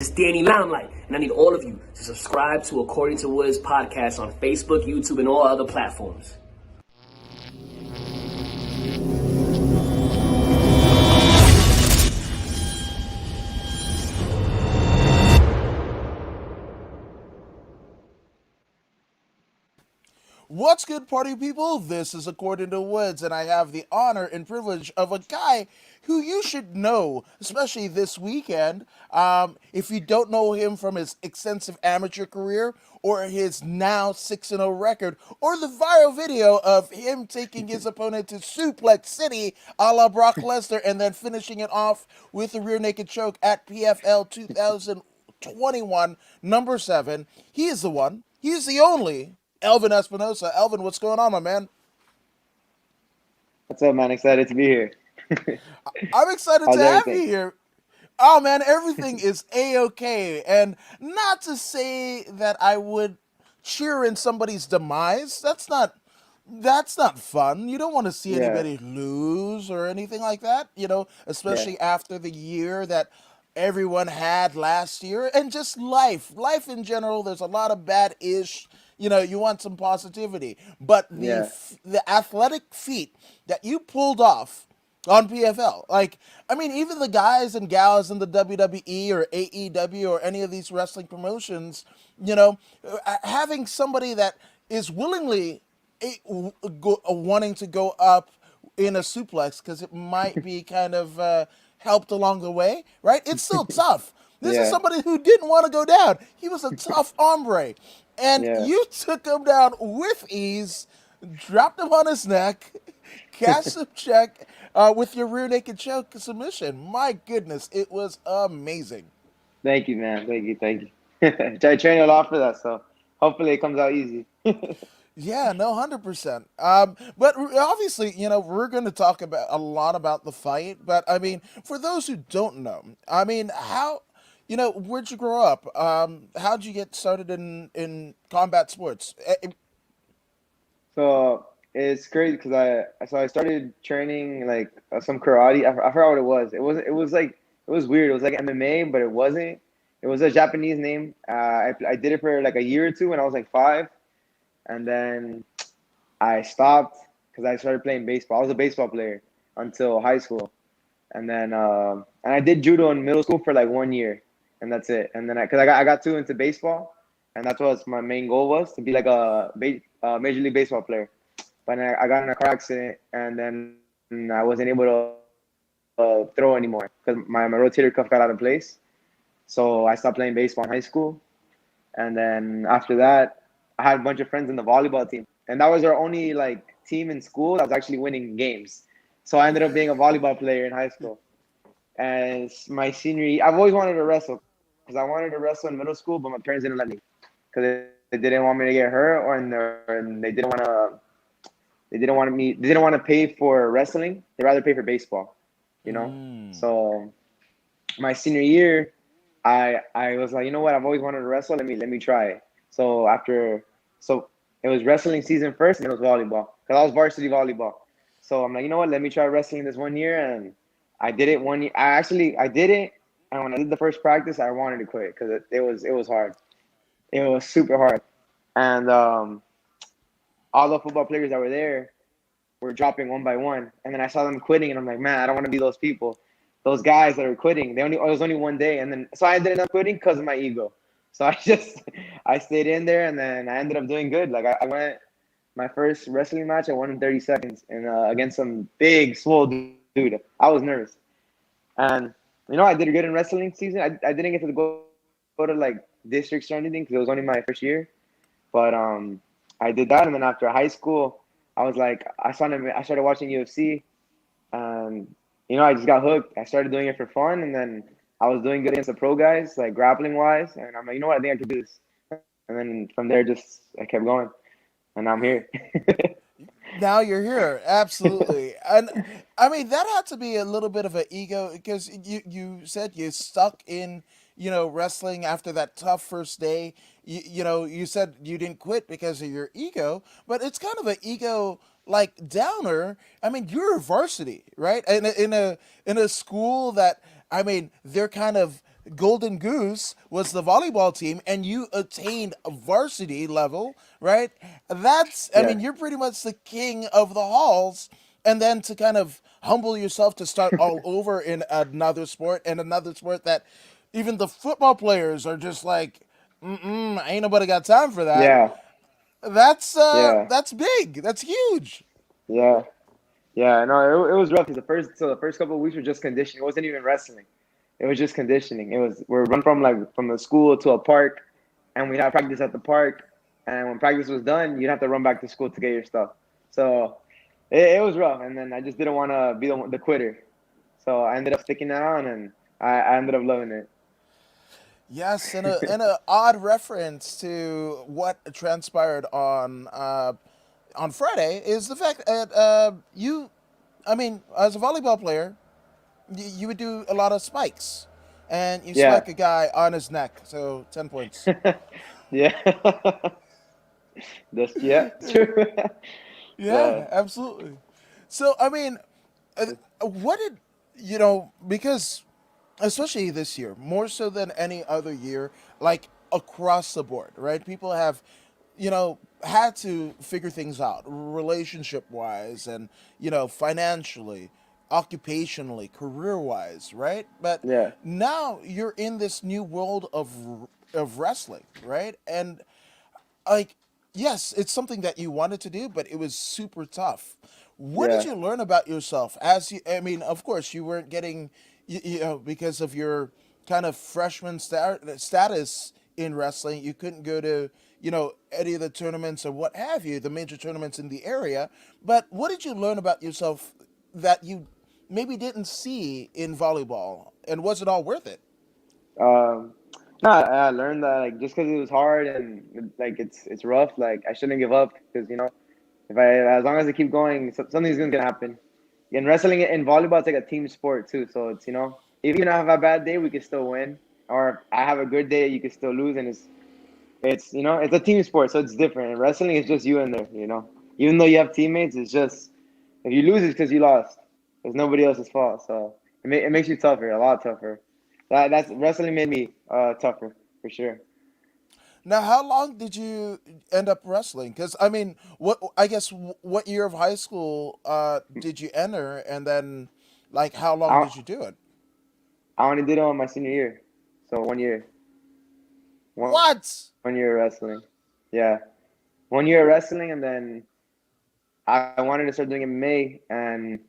It's Danny Limelight, and I need all of you to subscribe to According to Woods podcast on Facebook, YouTube, and all other platforms. What's good, party people? This is According to Woods, and I have the honor and privilege of a guy who you should know, especially this weekend. If you don't know him from his extensive amateur career or his now 6-0 record, or the viral video of him taking his opponent to Suplex City a la Brock Lesnar and then finishing it off with a rear naked choke at PFL 2021, number 7. He is the one. He is the only Elvin Espinoza. Elvin, what's going on, my man? What's up, man? Excited to be here. I'm excited How's to have you everything? here. Oh man, everything is a-okay. And not to say that I would cheer in somebody's demise. That's not fun. You don't want to see Yeah, anybody lose or anything like that, yeah, especially after the year that everyone had last year and just life in general. There's a lot of bad ish. You want some positivity, but the yeah, f- the athletic feat that you pulled off on PFL, like, I mean, even the guys and gals in the WWE or AEW or any of these wrestling promotions, having somebody that is willingly wanting to go up in a suplex because it might be kind of helped along the way, right? It's still tough. This is yeah, somebody who didn't want to go down. He was a tough hombre. And yeah. you took him down with ease, dropped him on his neck, cashed him check with your rear naked choke submission. My goodness, it was amazing. Thank you, man. Thank you. I trained a lot for that, so hopefully it comes out easy. Yeah, no, 100%. But obviously, we're going to talk about a lot about the fight. But I mean, for those who don't know, I mean, where'd you grow up? How'd you get started in combat sports? So it's crazy because I started training like some karate. I forgot what it was. It was weird. It was like MMA, but it wasn't. It was a Japanese name. I did it for like a year or two when I was like 5, and then I stopped because I started playing baseball. I was a baseball player until high school. And I did judo in middle school for like 1 year, and that's it. And then because I got too into baseball, and that's what my main goal was to be like a major league baseball player. But then I got in a car accident, and then I wasn't able to throw anymore because my rotator cuff got out of place. So I stopped playing baseball in high school, and then after that, I had a bunch of friends in the volleyball team, and that was our only like team in school that was actually winning games. So I ended up being a volleyball player in high school. And it's my senior year, I've always wanted to wrestle because I wanted to wrestle in middle school, but my parents didn't let me because they didn't want me to get hurt, and they didn't want to pay for wrestling. They'd rather pay for baseball, you know. Mm. So my senior year, I was like, you know what? I've always wanted to wrestle. Let me try it. So it was wrestling season first, and it was volleyball because I was varsity volleyball. So I'm like, you know what? Let me try wrestling this 1 year, and I did it 1 year. I did it, and when I did the first practice, I wanted to quit because it was hard. It was super hard, and all the football players that were there were dropping one by one, and then I saw them quitting, and I'm like, man, I don't want to be those people, those guys that are quitting. It was only one day, and then so I ended up quitting because of my ego. So I stayed in there, and then I ended up doing good. Like I went my first wrestling match, I won in 30 seconds, and against some big swole dude. I was nervous, and I did good in wrestling season. I didn't get to go to like districts or anything because it was only my first year, but I did that, and then after high school, I was like, I started watching UFC, and I just got hooked. I started doing it for fun, and then I was doing good against the pro guys, like grappling wise, and I'm like, you know what, I think I could do this. And then from there, just I kept going, and I'm here. Now you're here, absolutely, and I mean that had to be a little bit of an ego because you said you stuck in wrestling after that tough first day. You said you didn't quit because of your ego, but it's kind of an ego like downer. I mean, you're a varsity, right? In a school that, I mean, they're kind of Golden Goose was the volleyball team, and you attained a varsity level, right? That's, I Yeah. mean, you're pretty much the king of the halls. And then to kind of humble yourself to start all over in another sport that even the football players are just like, ain't nobody got time for that. Yeah. Yeah. That's big. That's huge. Yeah. Yeah. No, it was rough because the first couple of weeks were just conditioning. It wasn't even wrestling. It was just conditioning. It was we're run from the school to a park, and we'd have practice at the park. And when practice was done, you'd have to run back to school to get your stuff. So it was rough. And then I just didn't want to be the quitter. So I ended up sticking it on, and I ended up loving it. Yes, and a odd reference to what transpired on Friday is the fact that I mean, as a volleyball player, you would do a lot of spikes, and you Yeah. spike a guy on his neck, so 10 points. Yeah. Yeah, it's true. Yeah. Yeah, absolutely. So I mean, what did you know? Because especially this year, more so than any other year, like across the board, right? People have, had to figure things out relationship wise and, financially, occupationally, career wise, right? But Yeah. now you're in this new world of wrestling, right? And like, yes, it's something that you wanted to do, but it was super tough. What did Yeah. you learn about yourself as you? I mean, of course, you weren't getting, because of your kind of freshman status in wrestling, you couldn't go to, any of the tournaments or what have you, the major tournaments in the area. But what did you learn about yourself that you maybe didn't see in volleyball, and was it all worth it? Um, no, I learned that like just because it was hard and like it's rough, like I shouldn't give up because if I as long as I keep going, something's gonna happen. And wrestling in volleyball, it's like a team sport too. So it's even if I have a bad day, we can still win. Or if I have a good day, you can still lose, and it's a team sport, so it's different. And wrestling is just you in there. Even though you have teammates, it's just if you lose, it's because you lost. It's nobody else's fault. So it makes you tougher, a lot tougher. That's wrestling made me tougher for sure. Now, how long did you end up wrestling? Because I mean, what year of high school did you enter, and then like how long I did you do it? I only did it on my senior year, so 1 year, What? 1 year of wrestling. Yeah, 1 year of wrestling, and then I wanted to start doing MMA. And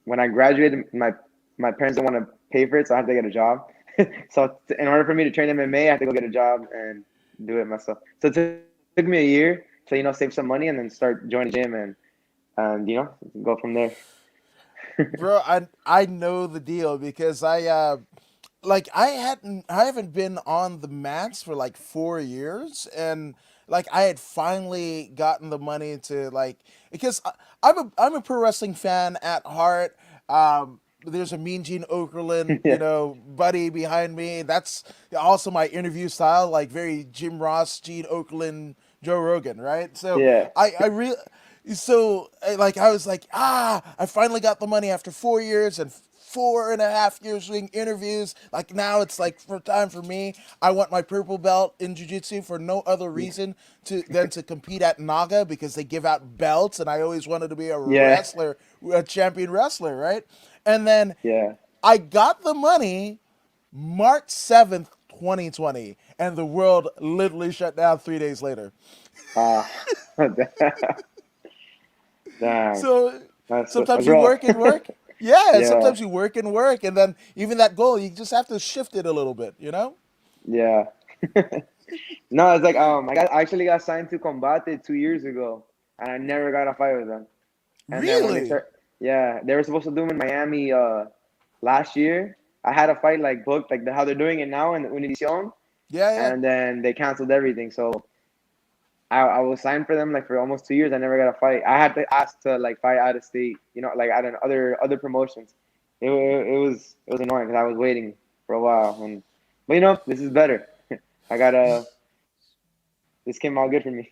when I graduated, my parents didn't want to pay for it, so I had to get a job. So in order for me to train MMA, I had to go get a job and do it myself. So it took me a year to save some money and then start joining the gym and go from there. Bro, I know the deal because I haven't been on the mats for like 4 years, and like I had finally gotten the money to because I'm a pro wrestling fan at heart. There's a Mean Gene Okerlund, Yeah, buddy behind me. That's also my interview style, like very Jim Ross, Gene Okerlund, Joe Rogan, right? So yeah, I really like I was like, I finally got the money after 4 years and 4.5 years doing interviews. Like now it's like for time for me. I want my purple belt in jiu-jitsu for no other reason than to compete at Naga because they give out belts, and I always wanted to be yeah, a champion wrestler, right? And then yeah. I got the money March 7th, 2020, and the world literally shut down 3 days later. Ah, damn, So that's sometimes you rough. work and work. Yeah, Yeah, sometimes you work and work, and then even that goal, you just have to shift it a little bit, you know? yeah. No, it's like I actually got signed to Combate 2 years ago, and I never got a fight with them. And then when Really? yeah, they were supposed to do them in Miami last year. I had a fight like booked, like how they're doing it now in the Univision, Yeah, yeah. and then they canceled everything. So I was signed for them like for almost 2 years. I never got a fight. I had to ask to like fight out of state, like at other promotions. It was annoying because I was waiting for a while, but this is better. I got this came out good for me.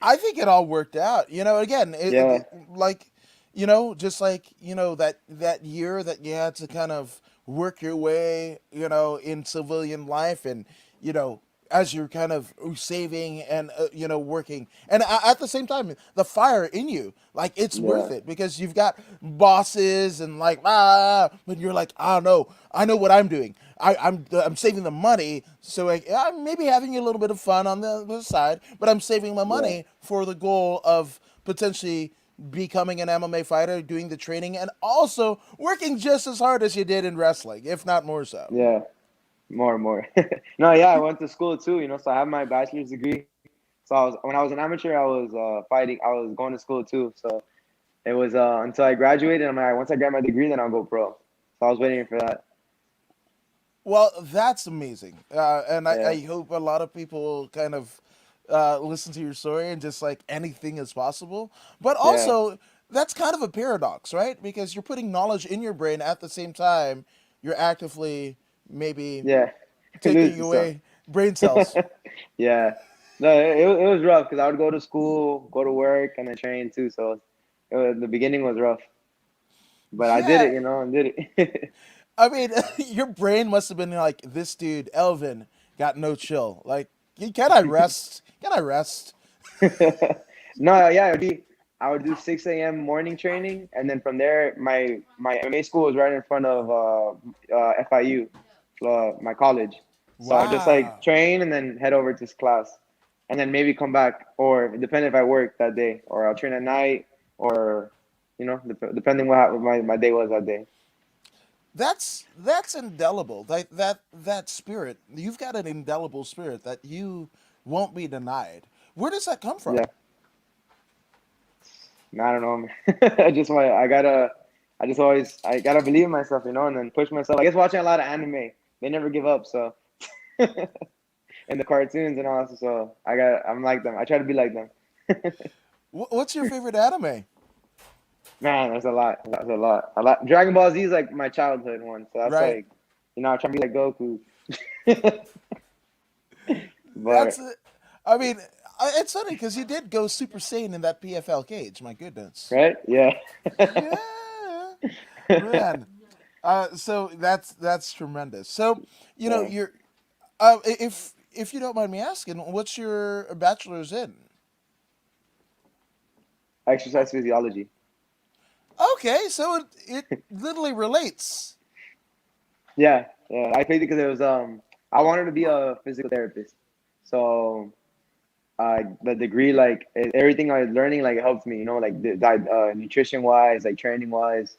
I think it all worked out. Again, Yeah, like, just like, that year that you had to kind of work your way, in civilian life, and you know, as you're kind of saving and working, and at the same time, the fire in you, like it's Yeah, worth it because you've got bosses and like but you're like, oh no, I know what I'm doing. I'm saving the money, so I'm maybe having a little bit of fun on the other side, but I'm saving my yeah, money for the goal of potentially becoming an MMA fighter, doing the training, and also working just as hard as you did in wrestling, if not more so. yeah. More and more. No, yeah, I went to school too. So I have my bachelor's degree. So when I was an amateur, I was fighting. I was going to school too. So it was until I graduated. I'm like, once I get my degree, then I'll go pro. So I was waiting for that. Well, that's amazing, and Yeah, I hope a lot of people kind of listen to your story and just like anything is possible. But yeah, also, that's kind of a paradox, right? Because you're putting knowledge in your brain at the same time you're actively maybe yeah. taking Lose some. away brain cells. Yeah. No, it was rough because I would go to school, go to work, and then train too. So the beginning was rough, but I did Yeah, it. I did it. I mean, your brain must have been like, this dude, Elvin, got no chill. Like, can I rest? Can I rest? No, yeah, I would do 6 a.m. morning training, and then from there, my MMA school was right in front of FIU, my college. So I just like Wow. train and then head over to class, and then maybe come back, or depending if I work that day, or I'll train at night, or depending what my day was that day. That's indelible. That spirit. You've got an indelible spirit that you won't be denied. Where does that come from? Yeah, I don't know. Man. I just always I gotta believe in myself, and then push myself. I guess watching a lot of anime, they never give up. So and the cartoons and all that. So I'm like them. I try to be like them. What's your favorite anime? Man, there's a lot. There's a lot. A lot. Dragon Ball Z is like my childhood one. So that's Right. like, I try to be like Goku. That's But it. I mean, it's funny because you did go Super Saiyan in that PFL cage. My goodness. right? Yeah. Yeah, man. So that's tremendous. So Yeah. you're if you don't mind me asking, what's your bachelor's in? Exercise physiology. Okay, so it literally relates. Yeah. Yeah. I picked it because it was I wanted to be a physical therapist. So the degree, like everything I was learning, like it helped me, like nutrition wise, like training wise,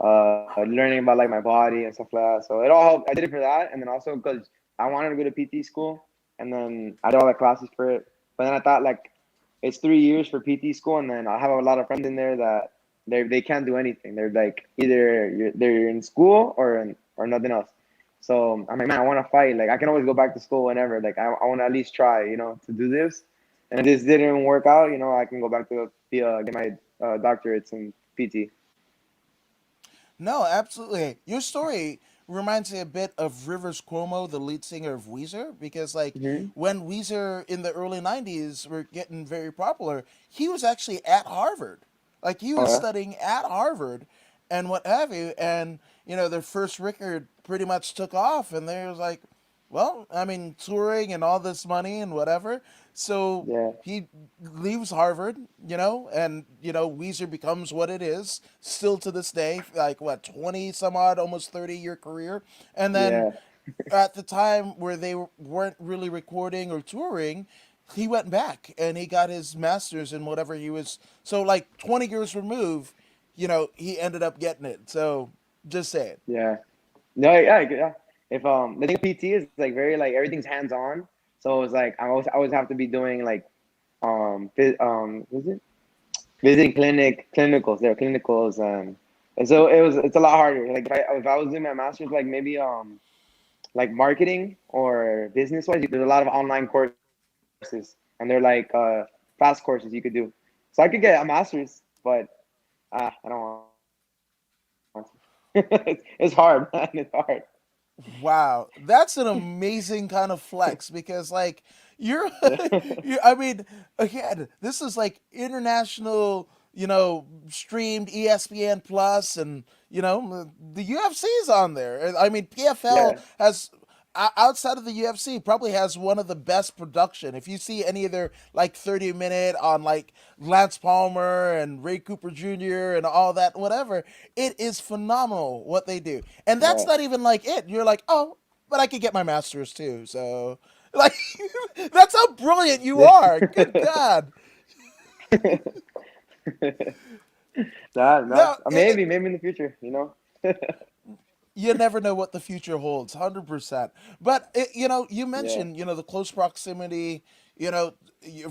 learning about like my body and stuff like that. So it all helped. I did it for that, and then also because I wanted to go to PT school, and then I did all the classes for it. But then I thought like it's 3 years for PT school, and then I have a lot of friends in there that they can't do anything. They're like either they're in school or nothing else. So I'm like, man, I want to fight. Like I can always go back to school whenever. Like I want to at least try, to do this. And if this didn't work out, I can go back to get my doctorates in PT. No, absolutely. Your story reminds me a bit of Rivers Cuomo, the lead singer of Weezer, because like Hmm. when Weezer in the early '90s were getting very popular, he was actually at Harvard. Like he Oh was yeah, studying at Harvard and what have you, and their first record pretty much took off, and they was like, well, I mean, touring and all this money and whatever. So yeah, he leaves Harvard, and Weezer becomes what it is still to this day, like what 20 some odd, almost 30-year career. And then yeah, at the time where they weren't really recording or touring, he went back and he got his master's in whatever he was. So like 20 years removed, he ended up getting it. So just say it. yeah. No, yeah, yeah. If the thing with PT is like very like everything's hands on, so it's like I always have to be doing like what is it visiting clinicals. There are clinicals and so it's a lot harder. Like if I was doing my master's, like maybe like marketing or business wise, there's a lot of online courses, and they're like fast courses you could do. So I could get a master's, but I don't want to. It's hard, man. It's hard. Wow, that's an amazing kind of flex because you're, Yeah. I mean, again, this is like international, streamed ESPN Plus, and the UFC's on there. I mean, PFL Yeah, has outside of the UFC probably has one of the best production. If you see any of their like 30-minute on like Lance Palmer and Ray Cooper Jr. and all that, whatever, it is phenomenal what they do. And that's yeah. not even like it. You're like, oh, but I could get my master's too. So like that's how brilliant you are. Good God. Nah, No, maybe in the future, you never know what the future holds, 100%. But you Yeah, mentioned the close proximity, you know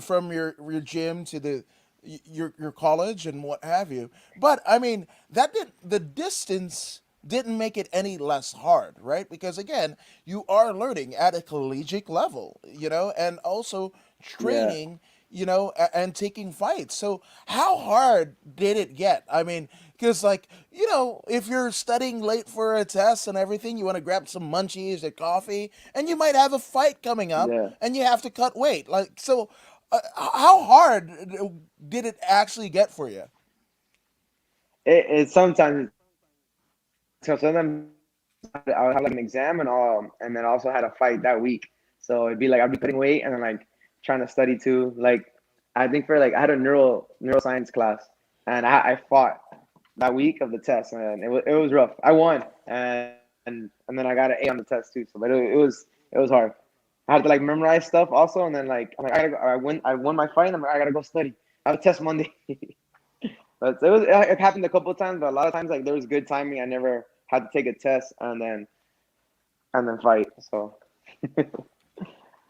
from your gym to your college and what have you. But I mean, that did the distance didn't make it any less hard, right? Because again, you are learning at a collegiate level, and also yeah, training, and taking fights. So how hard did it get? I mean, because like, if you're studying late for a test and everything, you want to grab some munchies or coffee, and you might have a fight coming up, yeah. and you have to cut weight. Like, so, how hard did it actually get for you? It sometimes, so sometimes I would have like an exam and then also had a fight that week. So it'd be like I'd be cutting weight and then like trying to study too. Like I think for like I had a neuroscience class and I fought that week of the test and it was rough. I won and then I got an A on the test too. So but it was hard. I had to like memorize stuff also and then like I'm like I won my fight and I'm like I gotta go study. I have a test Monday. But it happened a couple of times, but a lot of times like there was good timing. I never had to take a test and then fight. So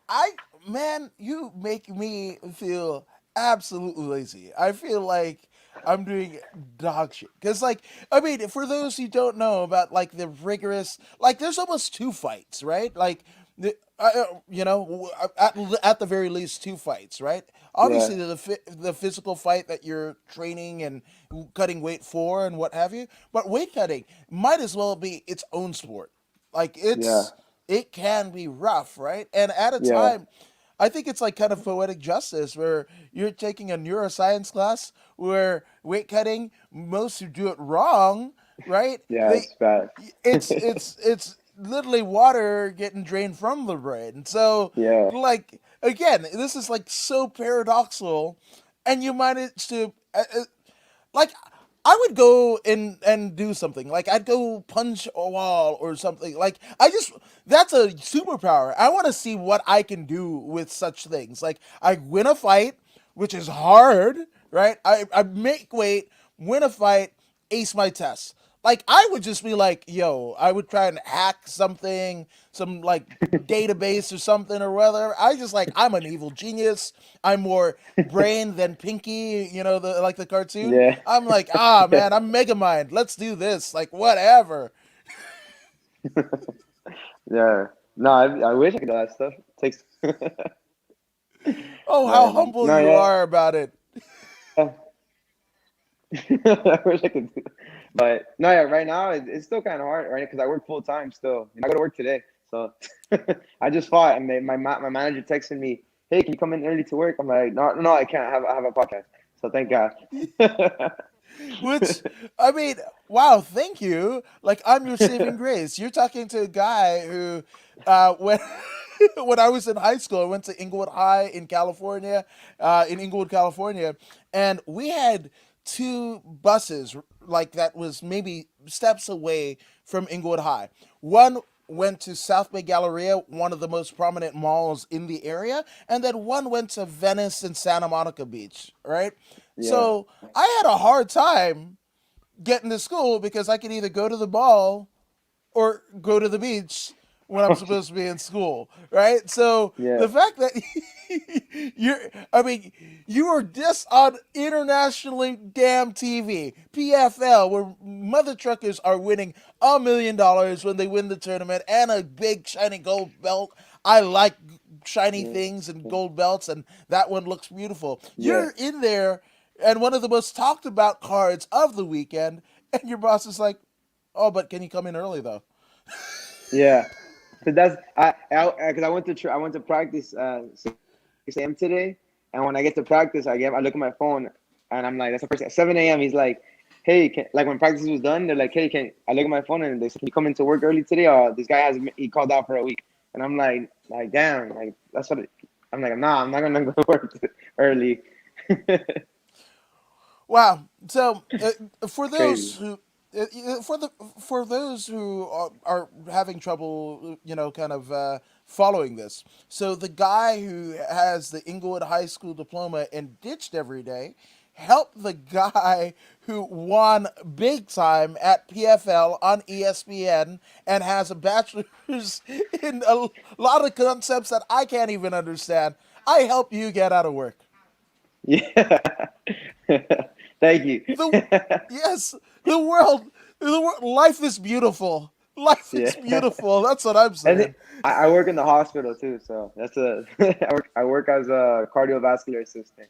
I Man, you make me feel absolutely lazy. I feel like I'm doing dog shit. Cause like, I mean, for those who don't know about like the rigorous, like there's almost two fights, right? Like at the very least two fights, right? yeah, Obviously the physical fight that you're training and cutting weight for and what have you, but weight cutting might as well be its own sport. Like yeah, it can be rough, right? And at a yeah, time, I think it's like kind of poetic justice where you're taking a neuroscience class where weight cutting, most who do it wrong, right? yeah. It's bad. It's literally water getting drained from the brain. So Yeah, like again, this is like so paradoxical, and you manage to like I would go and do something. Like I'd go punch a wall or something. Like I just that's a superpower. I want to see what I can do with such things. Like I win a fight, which is hard, right? I make weight, win a fight, ace my test. Like I would just be like, yo, I would try and hack something, some like database or something or whatever. I just like I'm an evil genius. I'm more brain than Pinky, the like the cartoon. yeah, I'm like, ah man, I'm Megamind. Let's do this. Like whatever. yeah. No, I wish I could do that stuff. It takes. Oh, how But humble no, you yeah. are about it. I wish I could. But no, yeah. Right now, it's still kind of hard, right? Because I work full time still. I go to work today, so I just fought, and my manager texted me, "Hey, can you come in early to work?" I'm like, "No, no, I can't. I have a podcast." So thank God. Which, I mean, wow, thank you. Like, I'm your saving grace. You're talking to a guy who, when when I was in high school, I went to Inglewood High in Inglewood, California, and we had two buses like that was maybe steps away from Inglewood High. One went to South Bay Galleria, one of the most prominent malls in the area, and then one went to Venice and Santa Monica Beach, right? Yeah. So I had a hard time getting to school because I could either go to the mall or go to the beach when I'm supposed to be in school, right? So Yeah. the fact that I mean, you are just on internationally damn TV, PFL, where mother truckers are winning $1 million when they win the tournament and a big shiny gold belt. I like shiny Mm, things and gold belts, and that one looks beautiful. yeah. You're in there, and one of the most talked about cards of the weekend, and your boss is like, "Oh, but can you come in early though?" Yeah. So that's because I went to practice 6 a.m. today, and when I get to practice, I look at my phone And I'm like, that's the first at 7 a.m. He's like, hey, like when practice was done, they're like, hey, can I look at my phone and they said, can you come into work early today? Or this guy he called out for a week. And I'm like, damn, like that's what I'm like, nah, I'm not gonna go to work early. Wow. So for It's crazy. those who for those who are having trouble, kind of following this. So the guy who has the Inglewood High School diploma and ditched every day helped the guy who won big time at PFL on ESPN and has a bachelor's in a lot of concepts that I can't even understand. I help you get out of work. Yeah. Thank you. The yes, life is beautiful. Life Yeah. is beautiful. That's what I'm And saying. I work in the hospital too, so that's a I work as a cardiovascular assistant.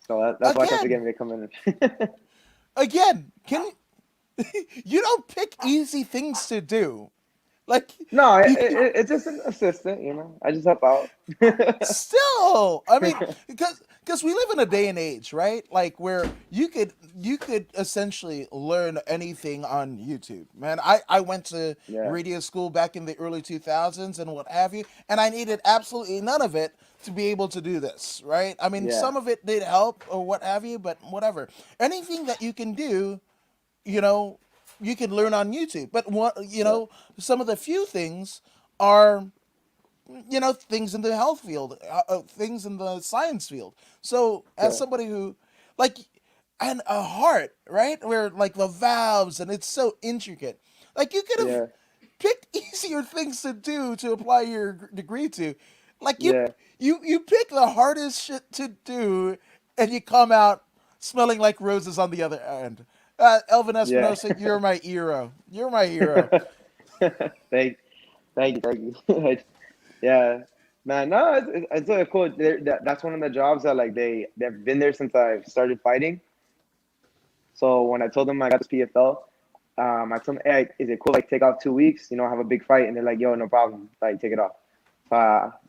So that's why I kept getting Again, me to come in. again, can you don't pick easy things to do. Like No, you it's just an assistant, you know. I just help out. still, I mean, because we live in a day and age, right? Like where you could essentially learn anything on YouTube. Man, I went to Yeah, radio school back in the early 2000s and what have you, and I needed absolutely none of it to be able to do this, right? I mean, yeah, some of it did help or what have you, but whatever. Anything that you can do, you know, you can learn on YouTube. But what, yeah, some of the few things are, things in the health field, things in the science field. So as yeah, somebody who, like, and a heart, right, where like the valves and it's so intricate, like you could have yeah, picked easier things to do to apply your degree to, like yeah, you pick the hardest shit to do, and you come out smelling like roses on the other end. Elvin yeah. Espinoza, you're my hero. You're my hero. thank, thank you. Yeah, man. No, it's a cool. That's one of the jobs that like they've been there since I started fighting. So when I told them I got this PFL, I told them, hey, is it cool? Like take off 2 weeks, have a big fight, and they're like, yo, no problem. Like take it off.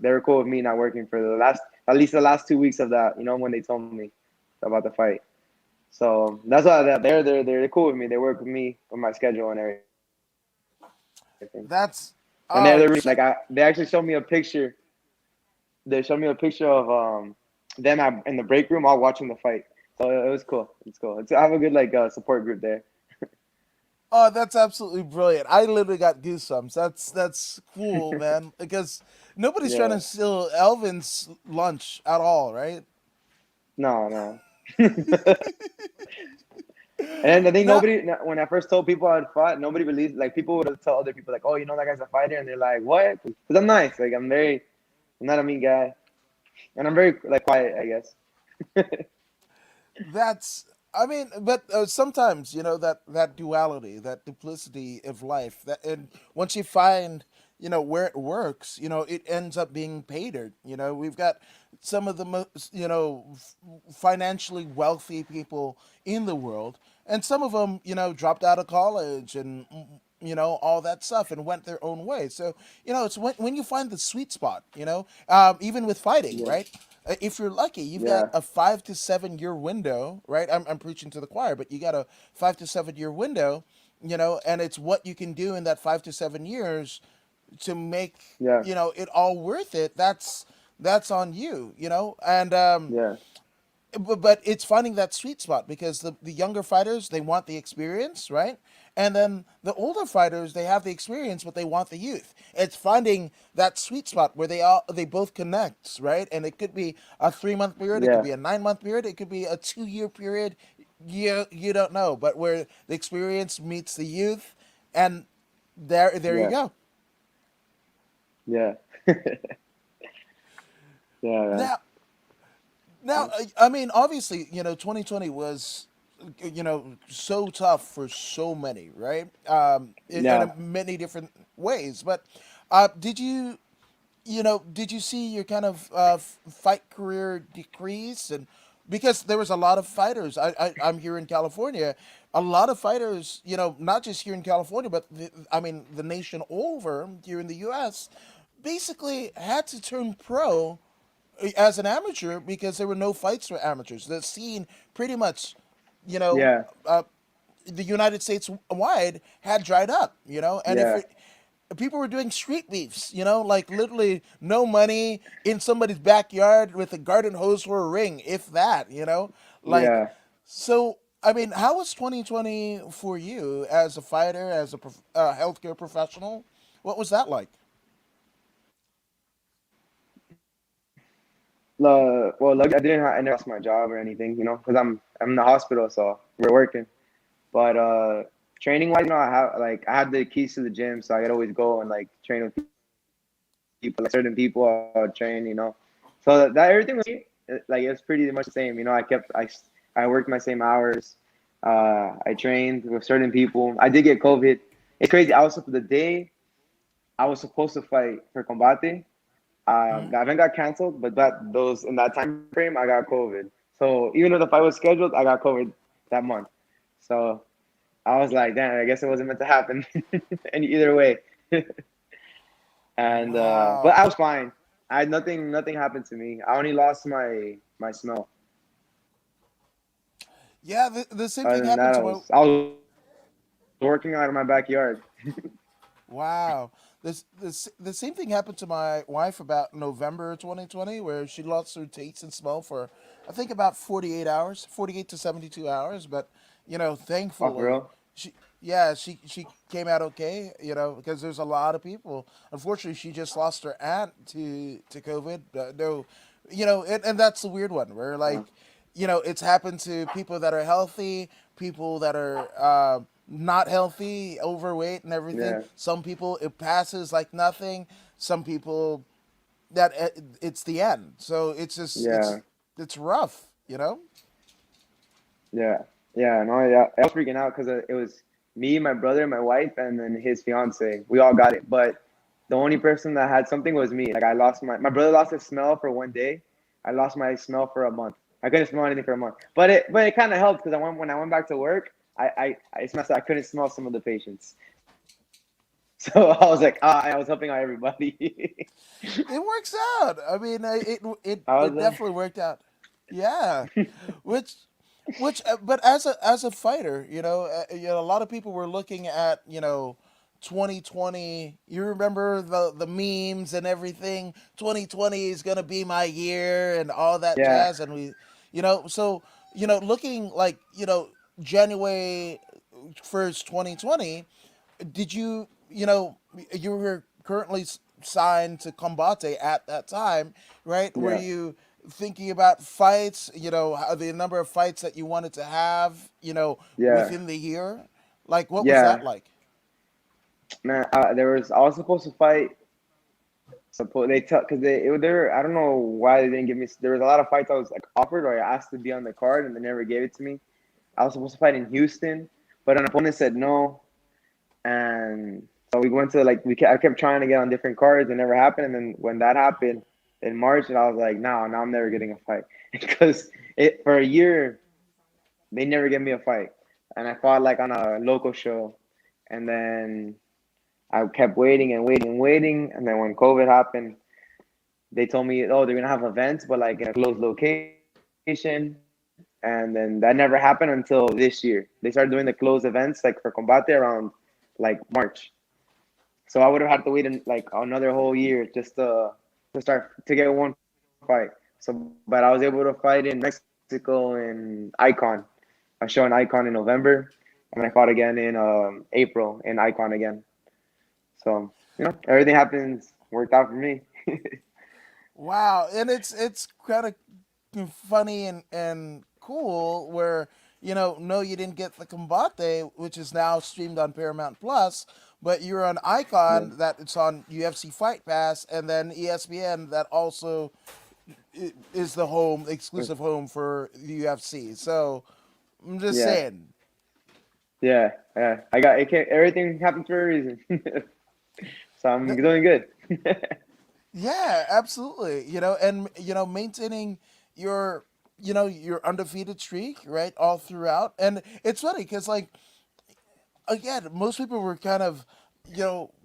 They were cool with me not working for at least the last 2 weeks of that. When they told me about the fight. So that's why they're cool with me. They work with me with my schedule and everything. That's And they're so. like they actually showed me a picture. They showed me a picture of them in the break room all watching the fight. So it was cool. It's cool. I have a good like support group there. Oh, that's absolutely brilliant. I literally got goosebumps. That's cool, man. Because nobody's trying Yeah. to steal Elvin's lunch at all, right? No, no. And I think Now, when I first told people I'd fought, nobody believed. Like people would tell other people, like, "Oh, that guy's a fighter," and they're like, "What?" Because I'm nice. Like I'm not a mean guy, and I'm very like quiet, I guess. that's I mean, but sometimes that duality, that duplicity of life, that and once you find where it works, it ends up being patered. We've got some of the most financially wealthy people in the world, and some of them dropped out of college and all that stuff and went their own way. So it's when you find the sweet spot. Even with fighting, Yeah, right? If you're lucky, you've got yeah, a 5 to 7 year window, right? I'm preaching to the choir, but you got a 5 to 7 year window, and it's what you can do in that 5 to 7 years to make yeah, it all worth it. That's on you, and yeah, but it's finding that sweet spot because the younger fighters, they want the experience, right? And then the older fighters, they have the experience but they want the youth. It's finding that sweet spot where they both connect, right? And it could be a 3 month period, it could yeah, be a 9 month period, it could be a 2 year period. You don't know, but where the experience meets the youth, and there you yeah, go. yeah, yeah, man. Now Now, I mean, obviously, 2020 was, so tough for so many, right? In Yeah, many different ways. But did did you see your kind of fight career decrease? And because there was a lot of fighters, I'm here in California, a lot of fighters, not just here in California, but I mean, the nation over here in the U.S. basically had to turn pro as an amateur because there were no fights for amateurs. The scene pretty much, you know, Yeah, the United States wide had dried up, and if yeah, it, people were doing street beefs, like literally no money in somebody's backyard with a garden hose for a ring, if that, like, yeah. so. I mean, how was 2020 for you as a fighter, as a healthcare professional? What was that like? Well, luckily I never lost my job or anything, because I'm in the hospital, so we're working. But training wise, I have the keys to the gym, so I could always go and like train with people, like certain people I'll train. So that everything was like it was pretty much the same. I worked my same hours. I trained with certain people. I did get COVID. It's crazy. I was the day I was supposed to fight for Combate. Hmm. The event got canceled, but those in that time frame, I got COVID. So even though the fight was scheduled, I got COVID that month. So I was like, damn, I guess it wasn't meant to happen. And either way, and but Wow. I was fine. I had nothing happened to me. I only lost my smell. Yeah, the same Other thing than happened that, to my. I was working out in my backyard. Wow. The same thing happened to my wife about November 2020, where she lost her taste and smell for, I think, about 48 hours, 48 to 72 hours. But, Oh, for thankfully, real? she came out okay, because there's a lot of people. Unfortunately, she just lost her aunt to COVID. No, and that's the weird one where, Uh, like, it's happened to people that are healthy, people that are not healthy, overweight, and everything. yeah, Some people it passes like nothing. Some people that it's the end. So it's just yeah, it's rough. yeah, yeah. No, yeah. I was freaking out because it was me, my brother, my wife, and then his fiance. We all got it, but the only person that had something was me. Like I lost my brother lost his smell for one day. I lost my smell for a month. I couldn't smell anything for a month. But it kind of helped because when I went back to work, I smelled. I couldn't smell some of the patients. So I was like, I was helping out everybody. It works out. I mean, I was it definitely worked out. Yeah, which but as a fighter, a lot of people were looking at 2020. You remember the memes and everything. 2020 is gonna be my year and all that yeah, jazz, and so looking like January 1st, 2020. Did you were currently signed to Combate at that time, right? Were yeah, you thinking about fights, the number of fights that you wanted to have, yeah, within the year? Like, what was that yeah. like? Man, I was supposed to fight. They tell because they were I don't know why they didn't give me. There was a lot of fights I was like offered or I asked to be on the card and they never gave it to me. I was supposed to fight in Houston, but an opponent said no, and so we went to I kept trying to get on different cards. It never happened, and then when that happened in March, and I was like, no, now I'm never getting a fight because it for a year they never gave me a fight, and I fought like on a local show, and then I kept waiting and waiting and waiting, and then when COVID happened, they told me, oh, they're gonna have events, but like in a closed location, and then that never happened until this year. They started doing the closed events like for Combate around like March. So I would have had to wait like another whole year just to get one fight. So, but I was able to fight in Mexico in Icon. I show in Icon in November, and I fought again in April in Icon again. So everything happens worked out for me. Wow, and it's kind of funny and cool where no, you didn't get the Combate, which is now streamed on Paramount Plus, but you're on Yeah, Icon that it's on UFC Fight Pass, and then ESPN that also is the exclusive home for the UFC. So I'm just yeah, saying. yeah, yeah. I got it. Everything happens for a reason. So I'm doing good. Yeah, absolutely. And maintaining your your undefeated streak, right, all throughout. And it's funny because, like, again, most people were kind of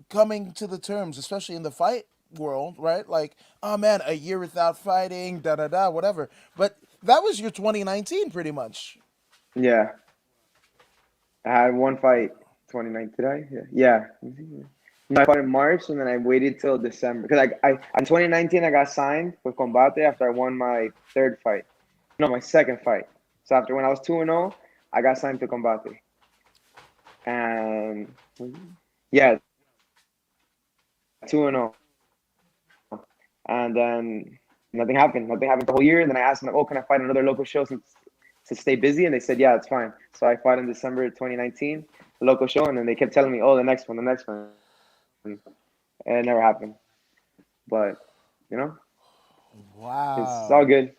coming to the terms, especially in the fight world, right? Like, oh man, a year without fighting, da da da, whatever. But that was your 2019, pretty much. Yeah, I had one fight 29. Did I? Yeah. No, I fought in March and then I waited till December because I in 2019 I got signed with Combate after I won my third fight. No, my second fight. So after when I was 2-0, I got signed to Combate. And yeah, 2-0. And then nothing happened. Nothing happened the whole year. And then I asked them, like, oh, can I fight another local show since to stay busy? And they said, yeah, it's fine. So I fought in December 2019, the local show, and then they kept telling me, oh, the next one, the next one. And it never happened. But you know, it's all Wow. good.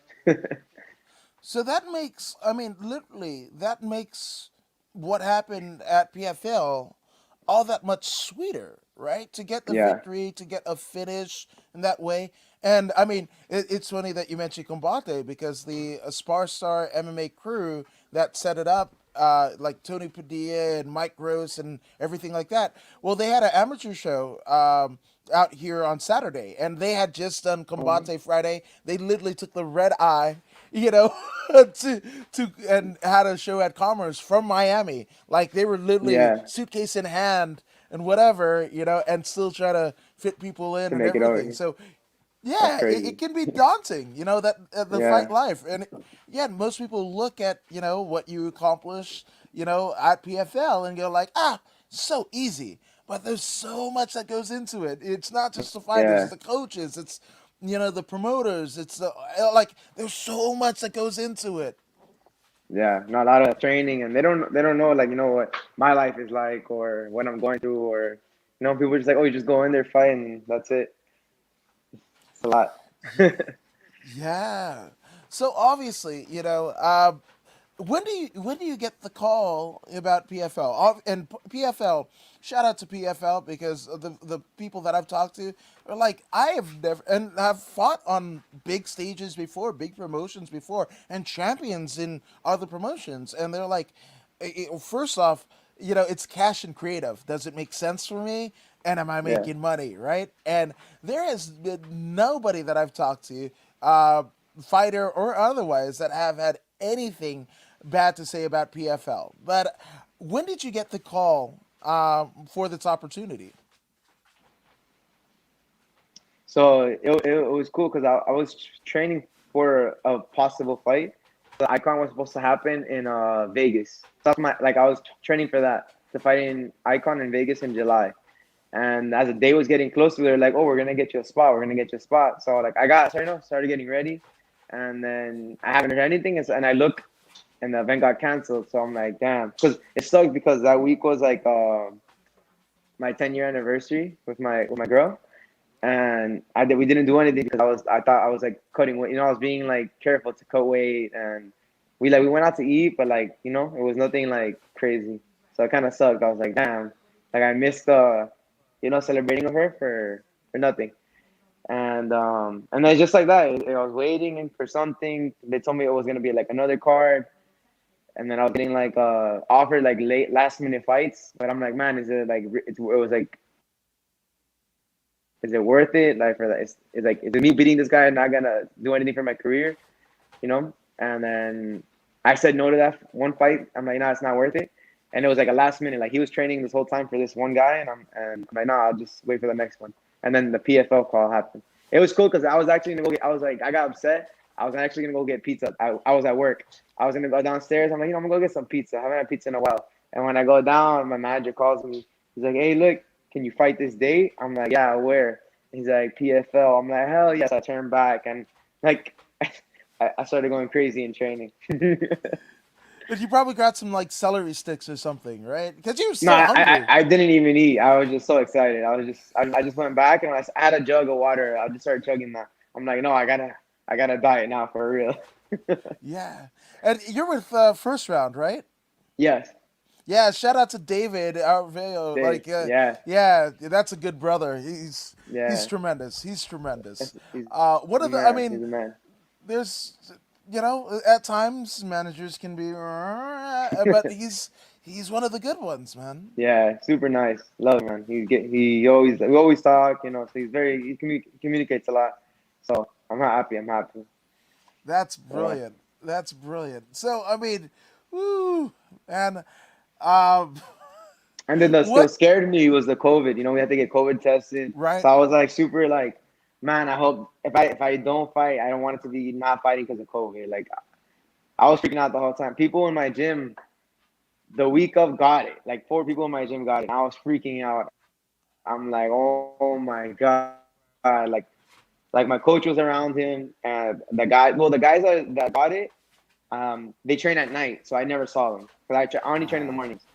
So that makes, I mean, literally, that makes what happened at PFL all that much sweeter, right? To get the Yeah, victory, to get a finish in that way. And I mean, it's funny that you mentioned Combate because the Spar Star MMA crew that set it up, like Tony Padilla and Mike Gross and everything like that, well, they had an amateur show out here on Saturday, and they had just done oh, Combate Friday. They literally took the red eye, you know, to and had a show at Commerce from Miami. Like they were literally yeah, suitcase in hand and whatever, and still try to fit people in to and make it over everything. here. So That's yeah, it crazy. can be daunting, that the fight Yeah, life, and yeah, most people look at what you accomplish, at PFL and go like, so easy, but there's so much that goes into it. It's not just the fighters, yeah, it's the coaches, it's the promoters, it's the like, there's so much that goes into it. yeah. Not a lot of training, and they don't know like what my life is like or what I'm going through or people are just like, oh, you just go in there, fight, and that's it. It's a lot. Yeah. So obviously, when do you get the call about PFL? And PFL, shout out to PFL because of the people that I've talked to are like, I have never and have fought on big stages before, big promotions before, and champions in other promotions, and they're like, first off, it's cash and creative. Does it make sense for me? And am I Yeah, making money, right? And there has been nobody that I've talked to, fighter or otherwise, that have had anything bad to say about PFL. But when did you get the call for this opportunity? so it was cool because I was training for a possible fight. The Icon was supposed to happen in Vegas. So that's I was training for that to fight in Icon in Vegas in July. And as the day was getting closer, they were like, "Oh, we're gonna get you a spot. We're gonna get you a spot." So like I got started getting ready, and then I haven't heard anything. And I look, and the event got canceled. So I'm like, "Damn," because it sucked because that week was like my 10-year anniversary with my girl, and we didn't do anything because I thought I was like cutting weight. I was being like careful to cut weight, and we went out to eat, but it was nothing like crazy. So it kind of sucked. I was like, damn, like I missed the celebrating with her for nothing. And then just like that, I was waiting for something. They told me it was gonna be like another card, and then I was getting like offered like late last minute fights. But I'm like, man, is it like it was like is it worth it? Like for that, it's like is me beating this guy not gonna do anything for my career? And then I said no to that one fight. I'm like, nah, it's not worth it. And it was like a last minute. Like he was training this whole time for this one guy, and I'm like, nah, I'll just wait for the next one. And then the PFL call happened. It was cool because I was actually gonna go get. I was like, I got upset. I was actually gonna go get pizza. I was at work. I was gonna go downstairs. I'm like, I'm gonna go get some pizza. I haven't had pizza in a while. And when I go down, my manager calls me. He's like, hey, look, can you fight this date? I'm like, yeah, where? He's like, PFL. I'm like, hell yes. I turned back and like I started going crazy in training. But you probably got some like celery sticks or something, right? Because you were No, still hungry. I didn't even eat. I was just so excited. I just went back and I had a jug of water. I just started chugging that. I'm like, no, I gotta diet now for real. Yeah. And you're with First Round, right? Yes, Yeah, shout out to David Arveo. Dave. Like, Yeah, yeah, that's a good brother. He's yeah. tremendous. He's tremendous. He's What a are the? I man. mean, He's a man. there's, at times managers can be, but He's one of the good ones, man. Yeah, super nice. Love him, man. We always talk, so he communicates a lot. So I'm not happy. I'm happy. That's Yeah. brilliant. That's brilliant. So I mean, woo, and um, And then the what? scared me was the COVID. We had to get COVID tested. Right? So I was like super like, man, I hope if I don't fight, I don't want it to be not fighting because of COVID. Like I was freaking out the whole time. People in my gym the week of got it. Like four people in my gym got it. I was freaking out. I'm like, oh my god, like my coach was around him, and the guys that got it, they train at night, so I never saw them because I only train in the mornings.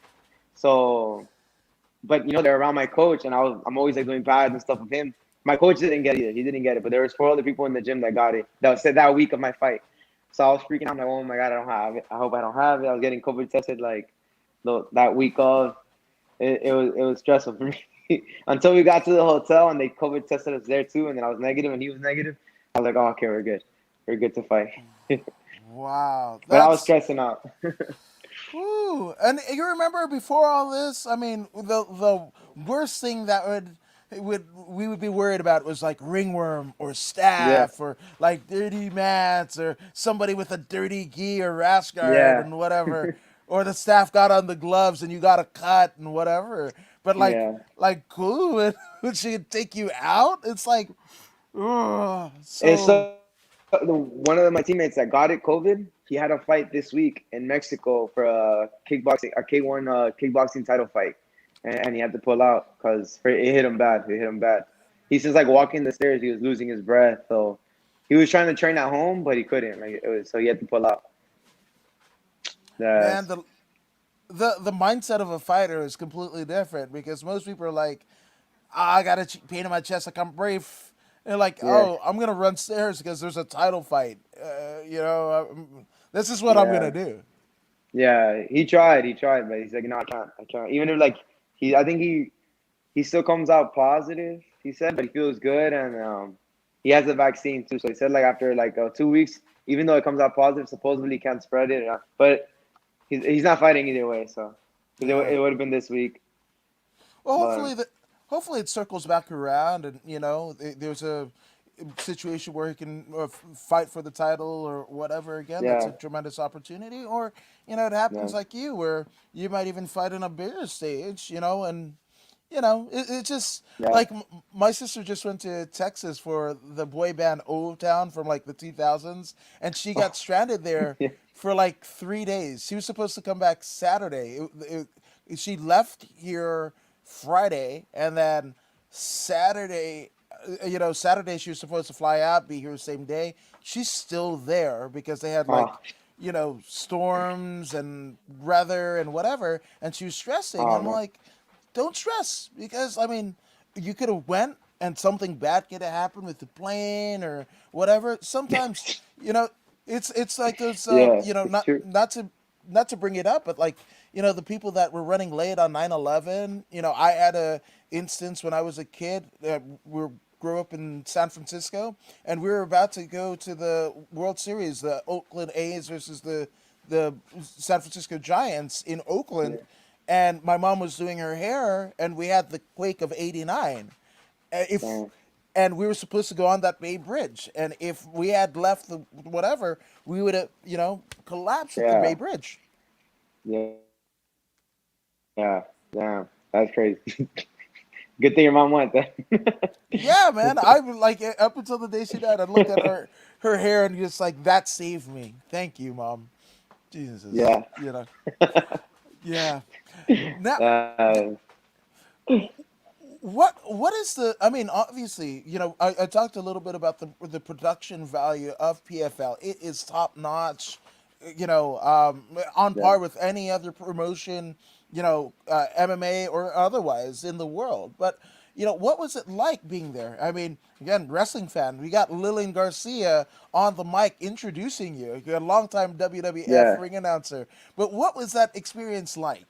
So, but they're around my coach, and I'm always like doing pads and stuff with him. My coach didn't get it either. He didn't get it, but there was four other people in the gym that got it. That said that week of my fight. So I was freaking out. I'm like, oh my god, I don't have it. I hope I don't have it. I was getting COVID tested like that week of. It was stressful for me until we got to the hotel and they COVID tested us there too, and then I was negative and he was negative. I was like, oh, okay, we're good to fight. Wow, But I was that's stressing out. woo. And you remember before all this? I mean, the worst thing that we would be worried about was like ringworm or Yeah, staph or like dirty mats or somebody with a dirty gi or rash guard yeah, and whatever, or the staph got on the gloves and you got a cut and whatever. But yeah. like cool, when she could take you out, it's like, ugh, It's so one of my teammates that got it COVID. He had a fight this week in Mexico for a K1 kickboxing title fight, and he had to pull out because it hit him bad. It hit him bad. He says like walking the stairs, he was losing his breath. So he was trying to train at home, but he couldn't. So he had to pull out. man, That's the mindset of a fighter is completely different because most people are like, "Ah, I got a pain in my chest, like I'm brave. And they're like, yeah, oh, I'm gonna run stairs because there's a title fight. This is what I'm gonna yeah, do. yeah. He tried, but he's like, no, I can't. Even if like I think he still comes out positive. He said, but he feels good, and he has the vaccine too. So he said like after like 2 weeks, even though it comes out positive, supposedly he can't spread it. But he's not fighting either way. So 'cause Yeah. it would have been this week, Well, but hopefully it circles back around, and there's a situation where he can fight for the title or whatever again. That's a yeah, tremendous opportunity. Or it happens yeah, like you, where you might even fight on a bigger stage. And it's just yeah, like my sister just went to Texas for the boy band O Town from like the 2000s, and she got stranded there yeah, for like 3 days. She was supposed to come back Saturday. She left here Friday, and then Saturday she was supposed to fly out, be here the same day. She's still there because they had like oh, storms and weather and whatever, and she was stressing. oh I'm man, like, don't stress because I mean, you could have went and something bad could have happened with the plane or whatever. Sometimes, it's like those yeah, it's true. not to bring it up, but like the people that were running late on 9/11. I had a instance when I was a kid. Grew up in San Francisco, and we were about to go to the World Series, the Oakland A's versus the San Francisco Giants in Yeah, Oakland, and my mom was doing her hair, and we had the quake of '89. If damn, and we were supposed to go on that Bay Bridge, and if we had left the whatever, we would have collapsed at the Bay yeah, Bridge. yeah, yeah, damn, that's crazy. Good thing your mom went then. Yeah, man. I would like up until the day she died, I'd look at her hair and just like that saved me. Thank you, mom. Jesus, Yeah. yeah. Now, Uh, what is the? I mean, obviously, I talked a little bit about the production value of PFL. It is top notch. On yeah. par with any other promotion, MMA or otherwise in the world. But what was it like being there? I mean, again, wrestling fan. We got Lillian Garcia on the mic introducing you. You're a longtime WWF Yeah. ring announcer. But what was that experience like?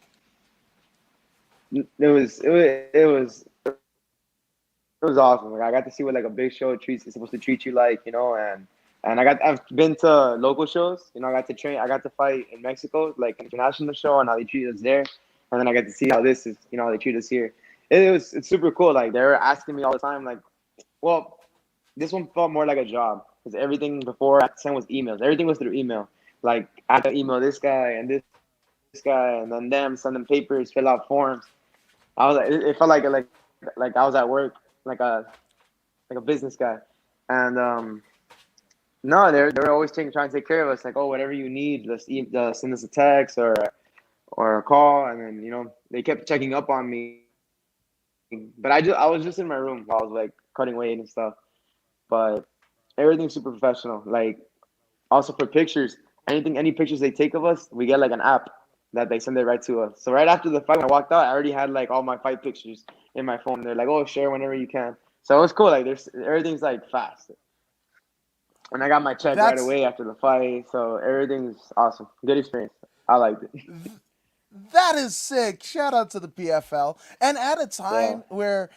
It was awesome. Like I got to see what like a big show treats is supposed to treat you like, and And I've been to local shows. You know, I got to train. I got to fight in Mexico, like an international show, and how they treat us there. And then I got to see how this is. You know, how they treat us here. It's super cool. Like they were asking me all the time, like, well, this one felt more like a job because everything before I sent was emails. Everything was through email. Like I had to email this guy and this guy, and then them send them papers, fill out forms. I was like, it felt like I was at work, like a business guy, and no, they were always trying to take care of us. Like, oh, whatever you need, send us a text or a call, and then they kept checking up on me. But I was just in my room while I was like cutting weight and stuff. But everything's super professional. Like also for pictures, any pictures they take of us, we get like an app that they send it right to us. So right after the fight, when I walked out, I already had like all my fight pictures in my phone. They're like, oh, share whenever you can. So it was cool. Like there's everything's like fast. And I got my check right That's away after the fight. So everything's awesome. Good experience. I liked it. That is sick. Shout out to the PFL. And at a Yeah. time where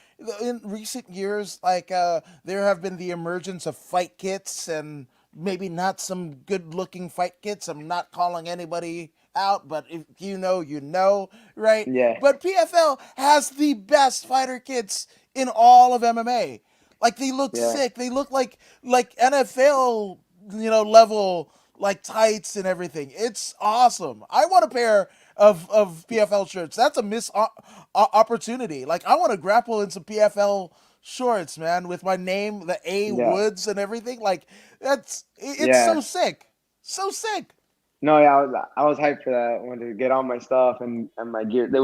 in recent years, like there have been the emergence of fight kits and maybe not some good looking fight kits. I'm not calling anybody out, but if you know, you know, right? Yeah. But PFL has the best fighter kits in all of MMA. Like they look Yeah. sick. They look like NFL, level like tights and everything. It's awesome. I want a pair of PFL shirts. That's a opportunity. Like I want to grapple in some PFL shorts, man, with my name, the A Yeah. Woods and everything. Like it's Yeah. so sick. So sick. No, yeah, I was hyped for that. I wanted to get all my stuff and my gear. It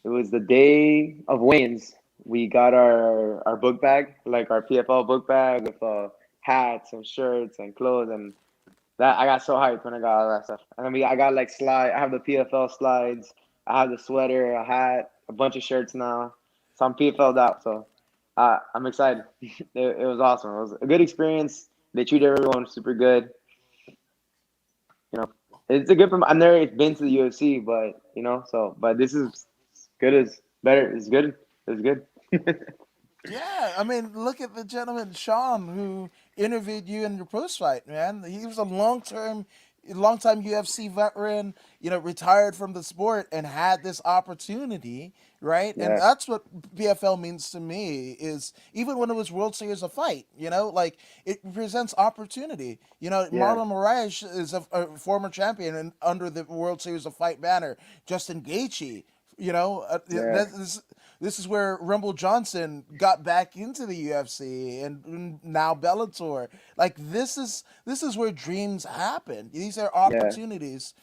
was the day of weigh-ins. We got our book bag, like our PFL book bag with hats and shirts and clothes, and that I got so hyped when I got all that stuff. And then I got like slide. I have the PFL slides. I have the sweater, a hat, a bunch of shirts now. So I'm PFL'd out. So I'm excited. It was awesome. It was a good experience. They treated everyone super good. You know, it's a good. I've never been to the UFC, but but this is good as better. It's good. It's good. Yeah, I mean, look at the gentleman Sean who interviewed you in your post fight, man. He was a long time UFC veteran, retired from the sport and had this opportunity, right? And Yeah, that's what PFL means to me is even when it was World Series of Fight, like it presents opportunity. yeah, Marlon Moraes is a former champion under the World Series of Fight banner. Justin Gaethje, yeah, this is where Rumble Johnson got back into the UFC and now Bellator. Like this is where dreams happen. These are yeah, opportunities,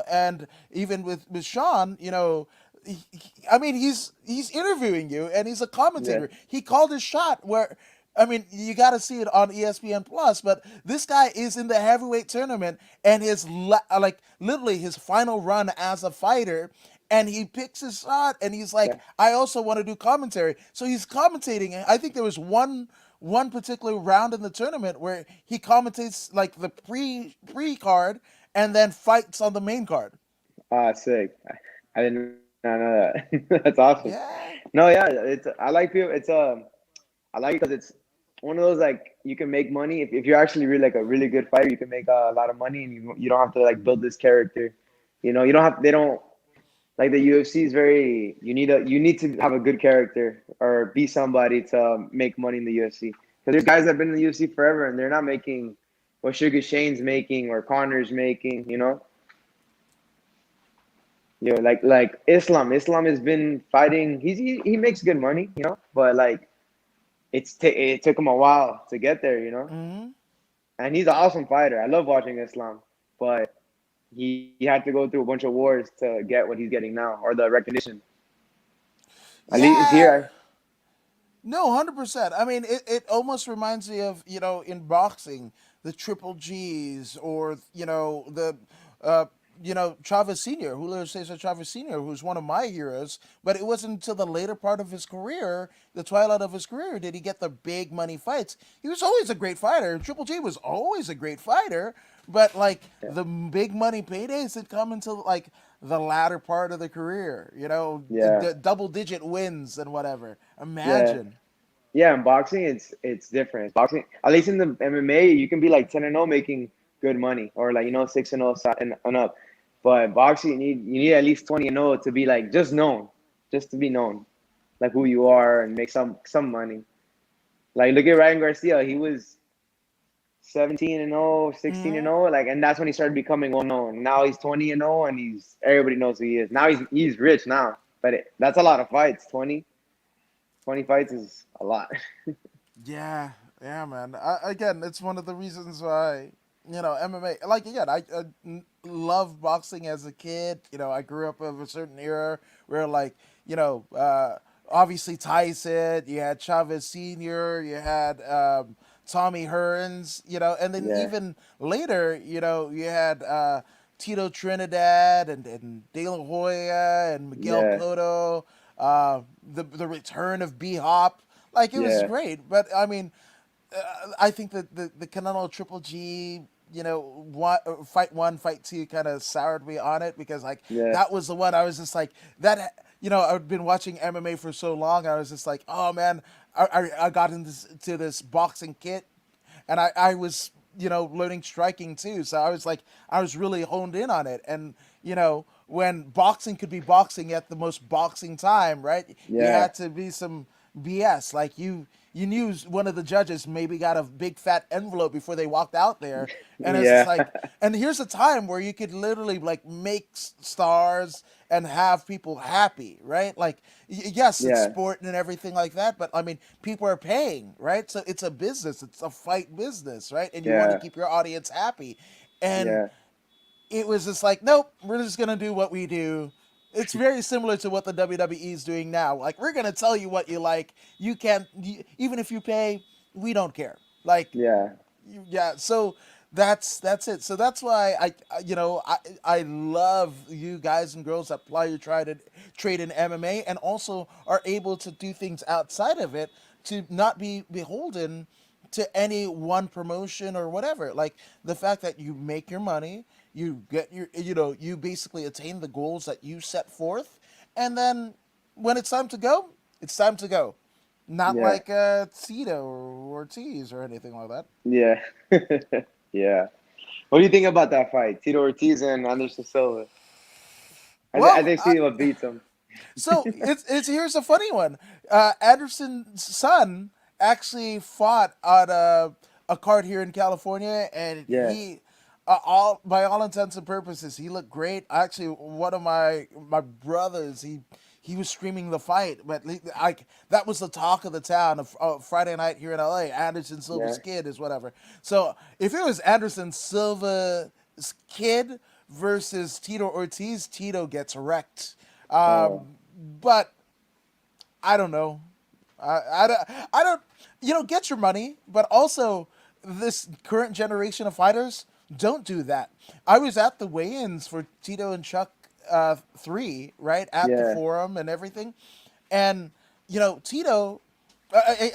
and even with Sean, I mean he's interviewing you and he's a yeah, commentator. He called his shot where I mean, you got to see it on ESPN Plus, but this guy is in the heavyweight tournament and like literally his final run as a fighter, and he picks his shot and he's like, yeah. I also want to do commentary. So he's commentating. I think there was one particular round in the tournament where he commentates like the pre card and then fights on the main card. Ah, sick. I did not know that. That's awesome. Yeah. No, yeah, I like people. I like it because it's one of those like you can make money if you're actually really like a really good fighter. You can make a lot of money, and you don't have to like build this character. You don't have. They don't like the UFC is very. You need to have a good character or be somebody to make money in the UFC. Because there's guys that have been in the UFC forever and they're not making what Sugar Shane's making or Connor's making. Like Islam. Islam has been fighting. He makes good money. But like it took him a while to get there. Hmm. And he's an awesome fighter. I love watching Islam, but he had to go through a bunch of wars to get what he's getting now or the recognition. At least Yeah. here. No, 100%. I mean, it almost reminds me of, in boxing, the triple G's or, uh, Chavez Sr., Julio Cesar Chavez Sr., who's one of my heroes. But it wasn't until the later part of his career, the twilight of his career, did he get the big money fights. He was always a great fighter. Triple G was always a great fighter. But, like, Yeah, the big money paydays had come until, like, the latter part of the career, yeah, double digit wins and whatever. yeah. Imagine. Yeah, in boxing, it's different. Boxing, at least in the MMA, you can be like 10-0 making good money, or like 6-0 and up. But boxing, you need at least 20-0 to be like just known, just to be known, like who you are and make some money. Like look at Ryan Garcia, he was 17-0, 16-0, like, and that's when he started becoming well known. Now he's 20-0, and he's everybody knows who he is. Now he's rich now, but that's a lot of fights. 20 fights is a lot. Yeah, yeah, man. Again, it's one of the reasons why MMA. Like again, I love boxing as a kid. I grew up of a certain era where like obviously Tyson, you had Chavez Senior, you had Tommy Hearns, and then Yeah, even later, you had Tito Trinidad and De La Hoya and Miguel yeah, Cotto, the return of B Hop. Like it was yeah, great, but I mean, I think that the Canelo Triple G, fight one, fight two, kind of soured me on it because like yeah, that was the one I was just like that. I've been watching MMA for so long. I was just like, oh man, I got into this boxing kit, and I was learning striking too. So I was like, I was really honed in on it, and when boxing could be boxing at the most boxing time, right? You yeah, had to be some BS. Like you knew one of the judges maybe got a big fat envelope before they walked out there, and it's just yeah, like, and here's a time where you could literally like make stars and have people happy, right? Like, yes, it's yeah, sport and everything like that, but I mean, people are paying, right? So it's a business, it's a fight business, right? And you want to yeah, keep your audience happy, and yeah, it was just like, nope, we're just gonna do what we do. It's very similar to what the WWE is doing now. Like, we're gonna tell you what you like. You can't, even if you pay, we don't care. Like, yeah, yeah. So that's it. So that's why I love you guys and girls that ply your trade in MMA and also are able to do things outside of it to not be beholden to any one promotion or whatever. Like the fact that you make your money, you get you basically attain the goals that you set forth, and then when it's time to go, it's time to go. Not yeah, like Tito or Ortiz or anything like that. yeah, yeah. What do you think about that fight, Tito Ortiz and Anderson Silva? I Well, think Silva beats him. so it's here's a funny one. Anderson's son actually fought on a card here in California, and Yeah, he, all by all intents and purposes, he looked great. Actually, one of my brothers, he was streaming the fight, but like that was the talk of the town of Friday night here in LA. Anderson yeah, Silva's kid is whatever. So if it was Anderson Silva's kid versus Tito Ortiz, Tito gets wrecked. oh, But I don't know. I don't, get your money, but also this current generation of fighters don't do that. I was at the weigh-ins for Tito and Chuck 3, right, at the yeah, forum and everything. And, Tito,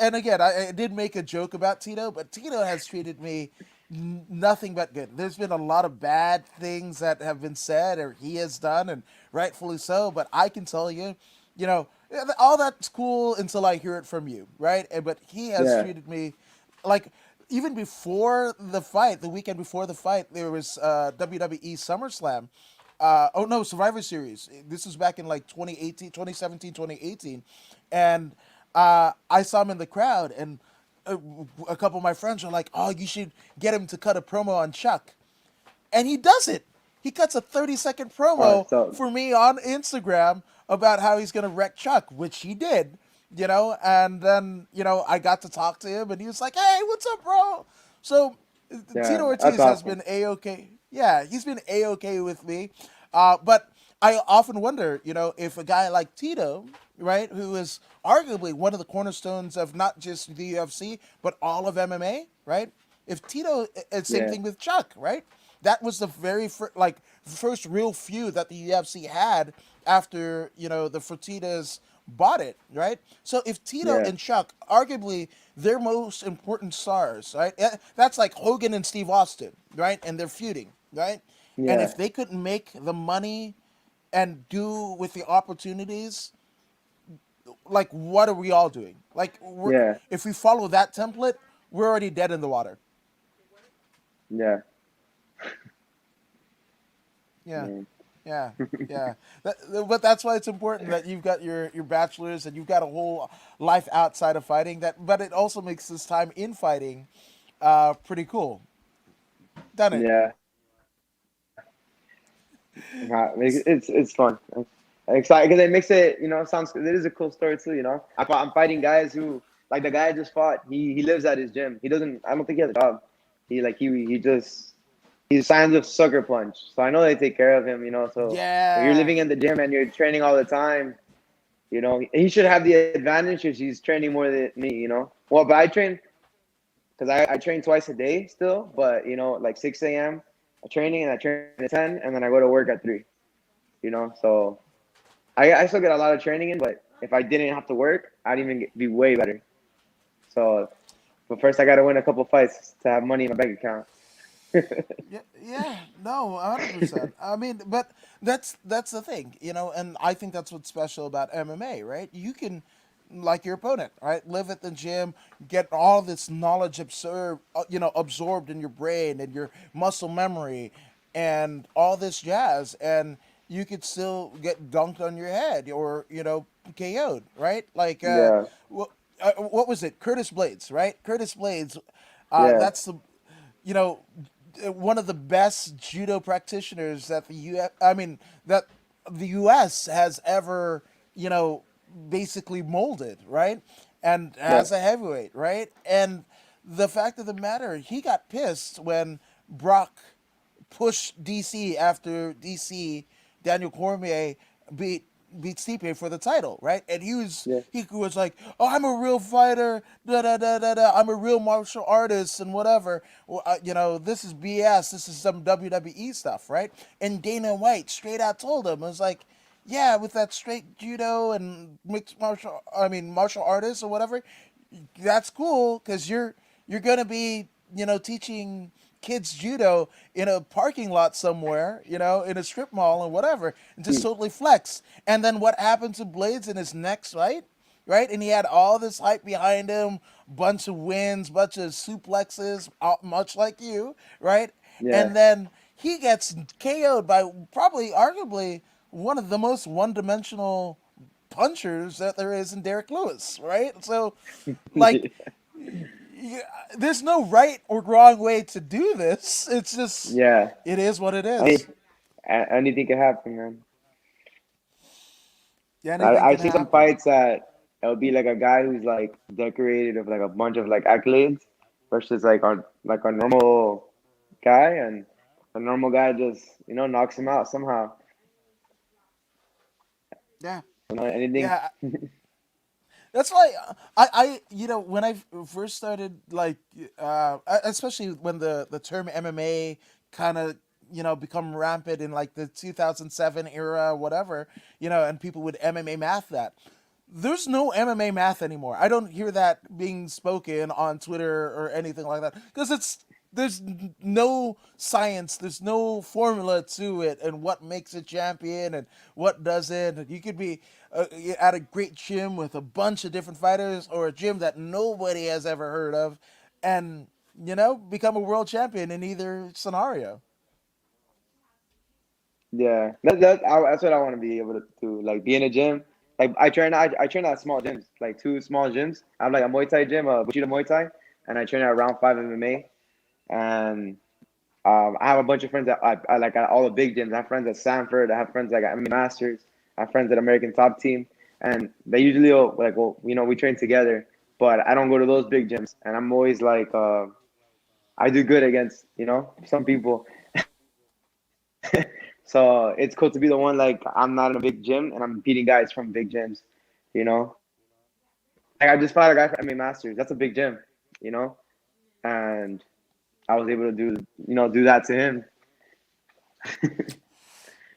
and again, I did make a joke about Tito, but Tito has treated me nothing but good. There's been a lot of bad things that have been said or he has done, and rightfully so. But I can tell you, all that's cool until I hear it from you, right? But he has yeah, treated me like even before the fight, the weekend before the fight, there was WWE SummerSlam. Oh no, Survivor Series. This was back in like 2018, 2017, 2018, and I saw him in the crowd, and a, a couple of my friends were like, "Oh, you should get him to cut a promo on Chuck," and he does it. He cuts a 30-second oh, promo so for me on Instagram about how he's gonna wreck Chuck, which he did, and then I got to talk to him, and he was like, "Hey, what's up, bro?" So Tito yeah, that's Ortiz has awesome. been a-okay. Yeah, he's been a-okay with me, but I often wonder, if a guy like Tito, right, who is arguably one of the cornerstones of not just the UFC but all of MMA, right? If Tito, same Yeah, thing with Chuck, right? That was the very first real feud that the UFC had after the Fertitas bought it, right? So if Tito yeah, and Chuck, arguably their most important stars, right? That's like Hogan and Steve Austin, right? And they're feuding, right? And yeah, if they couldn't make the money and do with the opportunities like what are we all doing? Like Yeah. if we follow that template, we're already dead in the water. Yeah. Yeah, Man. yeah, yeah. But that's why it's important that you've got your bachelor's and you've got a whole life outside of fighting. But it also makes this time in fighting pretty cool, doesn't it? Yeah. It's fun. I'm excited because it makes it, sounds. It is a cool story too. I'm fighting guys who, like the guy I just fought. He lives at his gym. He doesn't. I don't think he has a job. He just he signs with Sucker Punch. So I know they take care of him. So if you're Yeah, living in the gym and you're training all the time, he should have the advantage because he's training more than me. Well, but I train because I train twice a day still. But like 6 a.m. I training and I train at 10, and then I go to work at 3. So I still get a lot of training in, but if I didn't have to work, I'd even be way better. So, but first I got to win a couple fights to have money in my bank account. yeah, yeah. No, 100%. I mean, but that's the thing, and I think that's what's special about MMA, right? You can, like your opponent, right, live at the gym, get all this knowledge absorbed in your brain and your muscle memory, and all this jazz, and you could still get dunked on your head or KO'd, right? Like, Yeah, what was it? Curtis Blades, right? Curtis Blades. yeah, That's the you know, one of the best judo practitioners that the U.S. has ever, basically molded, right? And yeah, as a heavyweight, right? And the fact of the matter, he got pissed when Brock pushed DC after DC Daniel Cormier beat beat Stipe for the title, right? And yeah, he was like, "Oh, I'm a real fighter, da da da da da. I'm a real martial artist and whatever." Well, this is BS. This is some WWE stuff, right? And Dana White straight out told him, "It was like, yeah, with that straight judo and martial artists or whatever, that's cool because you're gonna be teaching kids judo in a parking lot somewhere, in a strip mall and whatever, and just totally flex." And then what happened to Blades in his next fight, right? And he had all this hype behind him, bunch of wins, bunch of suplexes, much like you, right? yeah. And then he gets KO'd by probably, arguably, one of the most one-dimensional punchers that there is in Derek Lewis, right? So, like, yeah, there's no right or wrong way to do this. It's just, Yeah. it is what it I is. mean, anything can happen, man. Anything I can see some happen. fights that it'll be like a guy who's like decorated with like a bunch of like accolades versus like a normal guy, and a normal guy just knocks him out somehow. Yeah, Anything. yeah. That's why when I first started, like, especially when the term MMA kind of become rampant in like the 2007 era, whatever, and people would MMA math that. There's no MMA math anymore. I don't hear that being spoken on Twitter or anything like that because there's no science, there's no formula to it, and what makes a champion and what doesn't. You could be at a great gym with a bunch of different fighters, or a gym that nobody has ever heard of, and become a world champion in either scenario. Yeah, that's what I want to be able to do. Like be in a gym. Like I train at small gyms, like 2 small gyms. I have like a Muay Thai gym, a Bushido Muay Thai, and I train at Round 5 MMA. And I have a bunch of friends that I like at all the big gyms. I have friends at Sanford. I have friends like at MMA Masters. I have friends at American Top Team, and they usually like, well, we train together. But I don't go to those big gyms, and I'm always like, I do good against some people. So it's cool to be the one, like I'm not in a big gym and I'm beating guys from big gyms, you know. Like I just fought a guy from MMA Masters. That's a big gym, you know, and I was able to do that to him.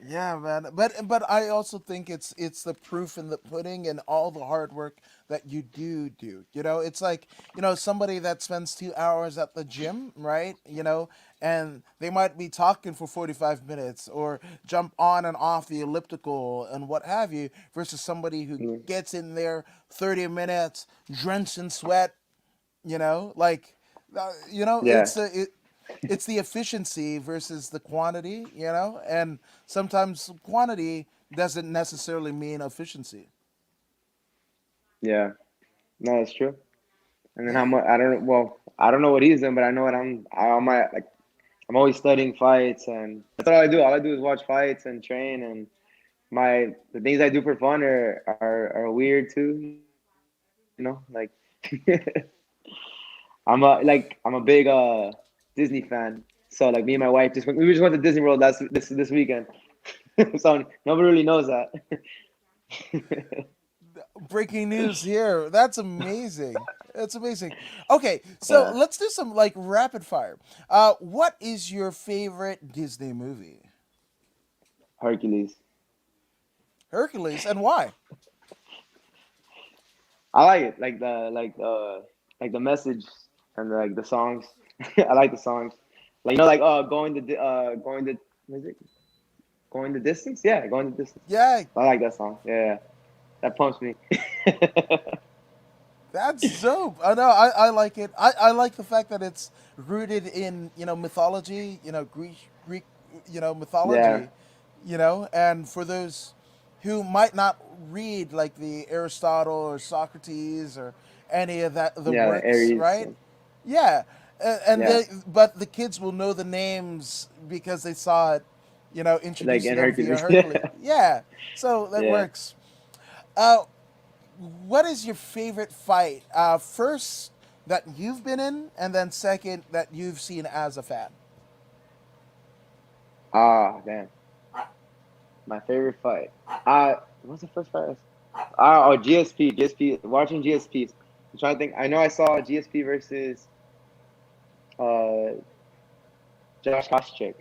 Yeah, man. But I also think it's the proof in the pudding and all the hard work that you do. It's like, somebody that spends 2 hours at the gym, right? And they might be talking for 45 minutes or jump on and off the elliptical and what have you, versus somebody who Mm, gets in there 30 minutes, drenched in sweat, like yeah, it's the efficiency versus the quantity, and sometimes quantity doesn't necessarily mean efficiency. yeah. No, that's true. And then how Yeah. much? I don't. Well, I don't know what he's doing, but I know what I'm like. I'm always studying fights, and that's all I do. All I do is watch fights and train, and the things I do for fun are weird too. Like I'm a big Disney fan. So like me and my wife we just went to Disney World last this weekend. So nobody really knows that. Breaking news here. That's amazing. That's amazing. Okay, so Yeah, let's do some like rapid fire. What is your favorite Disney movie? Hercules. Hercules, and why? I like it, like the message and like the songs. I like the songs. Like like going the what is it? Going the distance? Yeah, going the distance. Yeah, I like that song. Yeah, that pumps me. that's dope. I know. I like it. I like the fact that it's rooted in mythology. Greek Yeah, mythology. And for those who might not read like the Aristotle or Socrates or any of that the yeah, works, Aries. right? Yeah, and Yeah, but the kids will know the names because they saw it, like introduced to in them via Hercules. Hercules. Yeah, so that Yeah. works. Uh, what is your favorite fight? First that you've been in, and then second that you've seen as a fan. Ah, damn. My favorite fight. What's the first fight? Oh, GSP. GSP. Watching GSP. I'm trying to think. I know I saw GSP versus uh Josh Koscheck,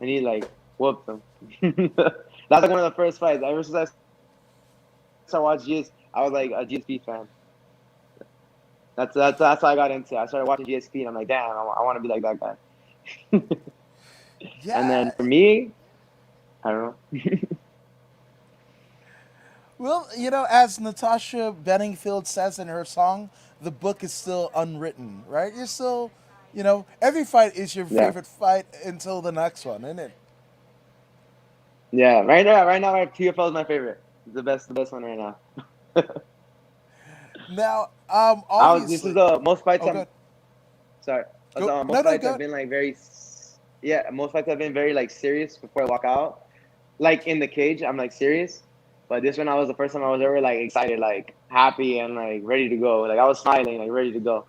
and he like whooped him. That's like one of the first fights. Ever since I watched GS, I was like a GSP fan. That's how I got into it. I started watching GSP, and I'm like, damn, I want to be like that guy. And Yeah. then for me, I don't know. Well, as Natasha Bedingfield says in her song, the book is still unwritten, right? You're still, every fight is your Yeah, favorite fight until the next one, isn't it? yeah. Right now, PFL is my favorite. It's the best one right now. Now, This is obviously, the most fights oh, I'm good. sorry. Go. No, Most no, fights go. have been like yeah, most fights have been very like serious before I walk out. Like in the cage, I'm like serious. But this one, I was the first time I was ever like excited, like happy and like ready to go. Like I was smiling, like ready to go.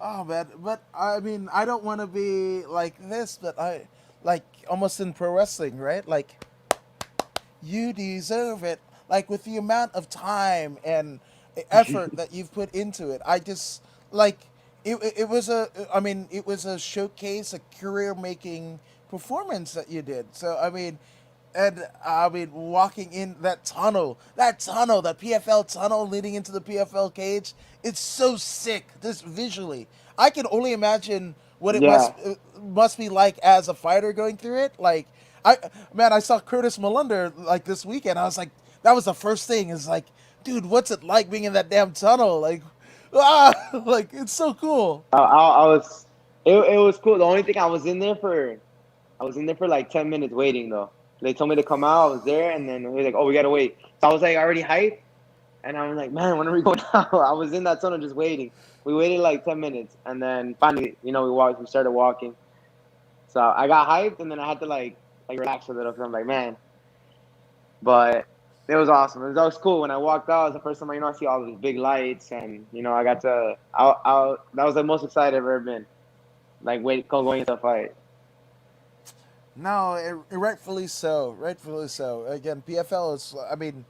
Oh man, but I mean, I don't want to be like this, but I like almost in pro wrestling, right? Like you deserve it. Like with the amount of time and effort that you've put into it, I just like it was a. I mean, it was a showcase, a career making performance that you did. So I mean, and I mean, walking in that PFL tunnel leading into the PFL cage, it's so sick. Just visually, I can only imagine what it Yeah, must be like as a fighter going through it. Like, I man, I saw Curtis Molunder like this weekend. I was like, that was the first thing. Is like, dude, what's it like being in that damn tunnel? Like, like it's so cool. I was. It was cool. The only thing I was in there for like 10 minutes waiting though. They told me to come out. I was there, and then we were like, oh, we gotta wait. So I was like already hyped. And I was like, man, when are we going out? I was in that tunnel just waiting. We waited like 10 minutes, and then finally, we started walking. So I got hyped, and then I had to like relax a little because I'm like, man. But it was awesome. That was cool. When I walked out, it was the first time I see all these big lights, and I got to. That was the most excited I've ever been. Like going into a fight. No, rightfully so. Rightfully so. Again, PFL is. I mean,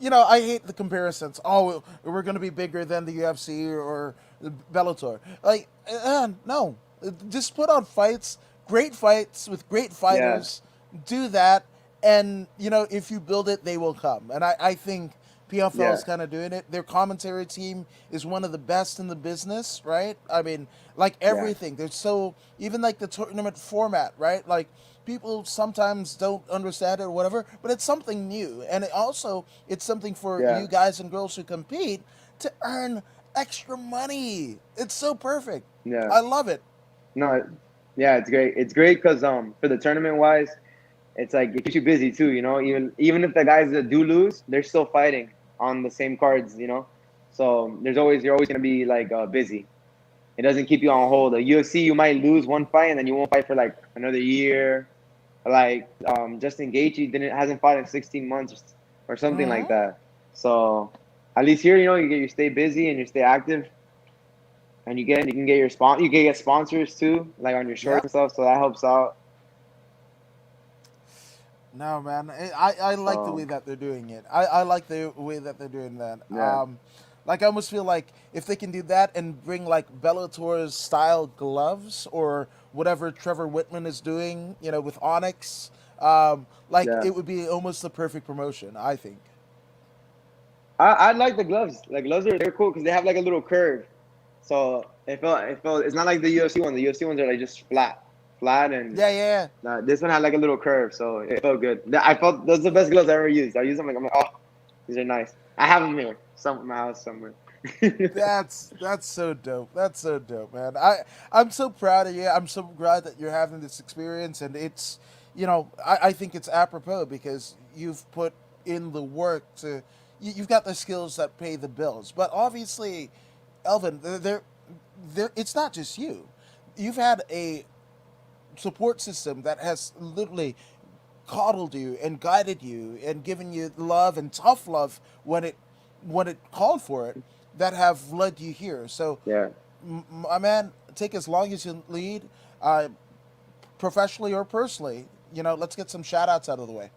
I hate the comparisons. Oh, we're going to be bigger than the UFC or Bellator. Like, no, just put on fights great fights with great Yeah. fighters. Do that, and if you build it, they will come. And I think PFL is Yeah. kind of doing it. Their commentary team is one of the best in the business, right? I mean, like Yeah. everything. There's so even like the tournament format, right? Like people sometimes don't understand it or whatever, but it's something new, and it's something for Yeah. you guys and girls who compete to earn extra money. It's so perfect. Yeah. I love it. No, yeah, it's great. It's great because for the tournament wise, it's like it keeps you busy too. Even if the guys that do lose, they're still fighting on the same cards. So you're always gonna be like busy. It doesn't keep you on hold. The UFC, you might lose one fight and then you won't fight for like another year. Like Justin Gaethje hasn't fought in 16 months or something like Hmm. that. So at least here, you stay busy and you stay active, and you can get you can get sponsors too, like on your shorts Yep. and stuff. So that helps out. No, man. I like the way So that they're doing it. I like the way that they're doing that. yeah, Like I almost feel like if they can do that and bring like Bellator's style gloves or whatever Trevor Whitman is doing, with Onyx, like yeah. it would be almost the perfect promotion, I think. I like the gloves. Like gloves they're cool because they have like a little curve. So it felt it's not like the UFC one. The UFC ones are like just flat, and Yeah, yeah, this one had like a little curve, so it felt good. I felt those are the best gloves I ever used. I use them like I'm like, oh, these are nice. I have them here, some in my house somewhere. That's so dope. That's so dope, man. I'm so proud of you. I'm so glad that you're having this experience, and it's I think it's apropos because you've put in the work to you've got the skills that pay the bills. But obviously, Elvin, there it's not just you. You've had a support system that has literally coddled you and guided you and given you love and tough love when it called for it that have led you here. So, Yeah. my man, take as long as you need, uh, professionally or personally. Let's get some shout outs out of the way.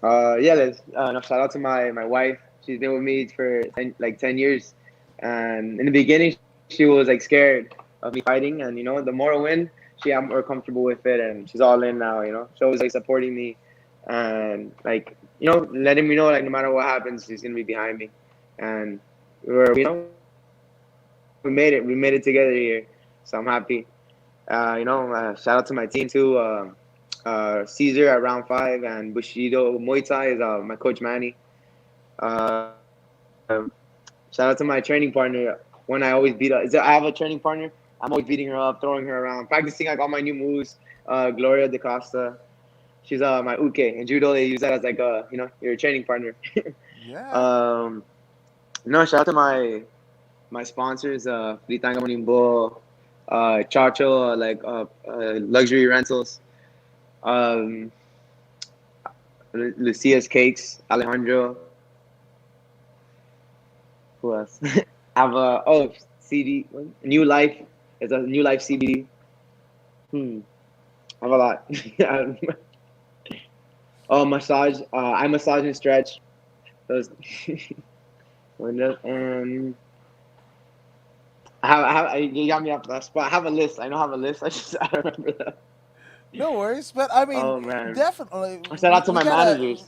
Yeah. No, shout out to my wife. She's been with me for 10 years, and in the beginning, she was like scared of me fighting, and the more I win, she got more comfortable with it, and she's all in now. She always like supporting me, and like letting me know like no matter what happens, she's gonna be behind me, and we made it. We made it together here, so I'm happy. Shout out to my team too. Caesar at round five and Bushido Muay Thai is my coach Manny. Uh, Shout out to my training partner. When I always beat up, I have a training partner. I'm always beating her up, throwing her around, practicing like all my new moves. Gloria De Costa. She's my uke in judo. They use that as like your training partner. Yeah. um, no, shout out to my sponsors, Fritanga Monimbo, Chacho, luxury rentals, um, Lucia's Cakes, Alejandro. Who else? Have a CD, New Life. It's a New Life CBD. I have a lot. Oh, massage. I massage and stretch. Those. You got me off that spot. I have a list. I know I have a list. I don't remember that. No worries, but I mean, Oh man! definitely, Shout we, out to we my gotta managers.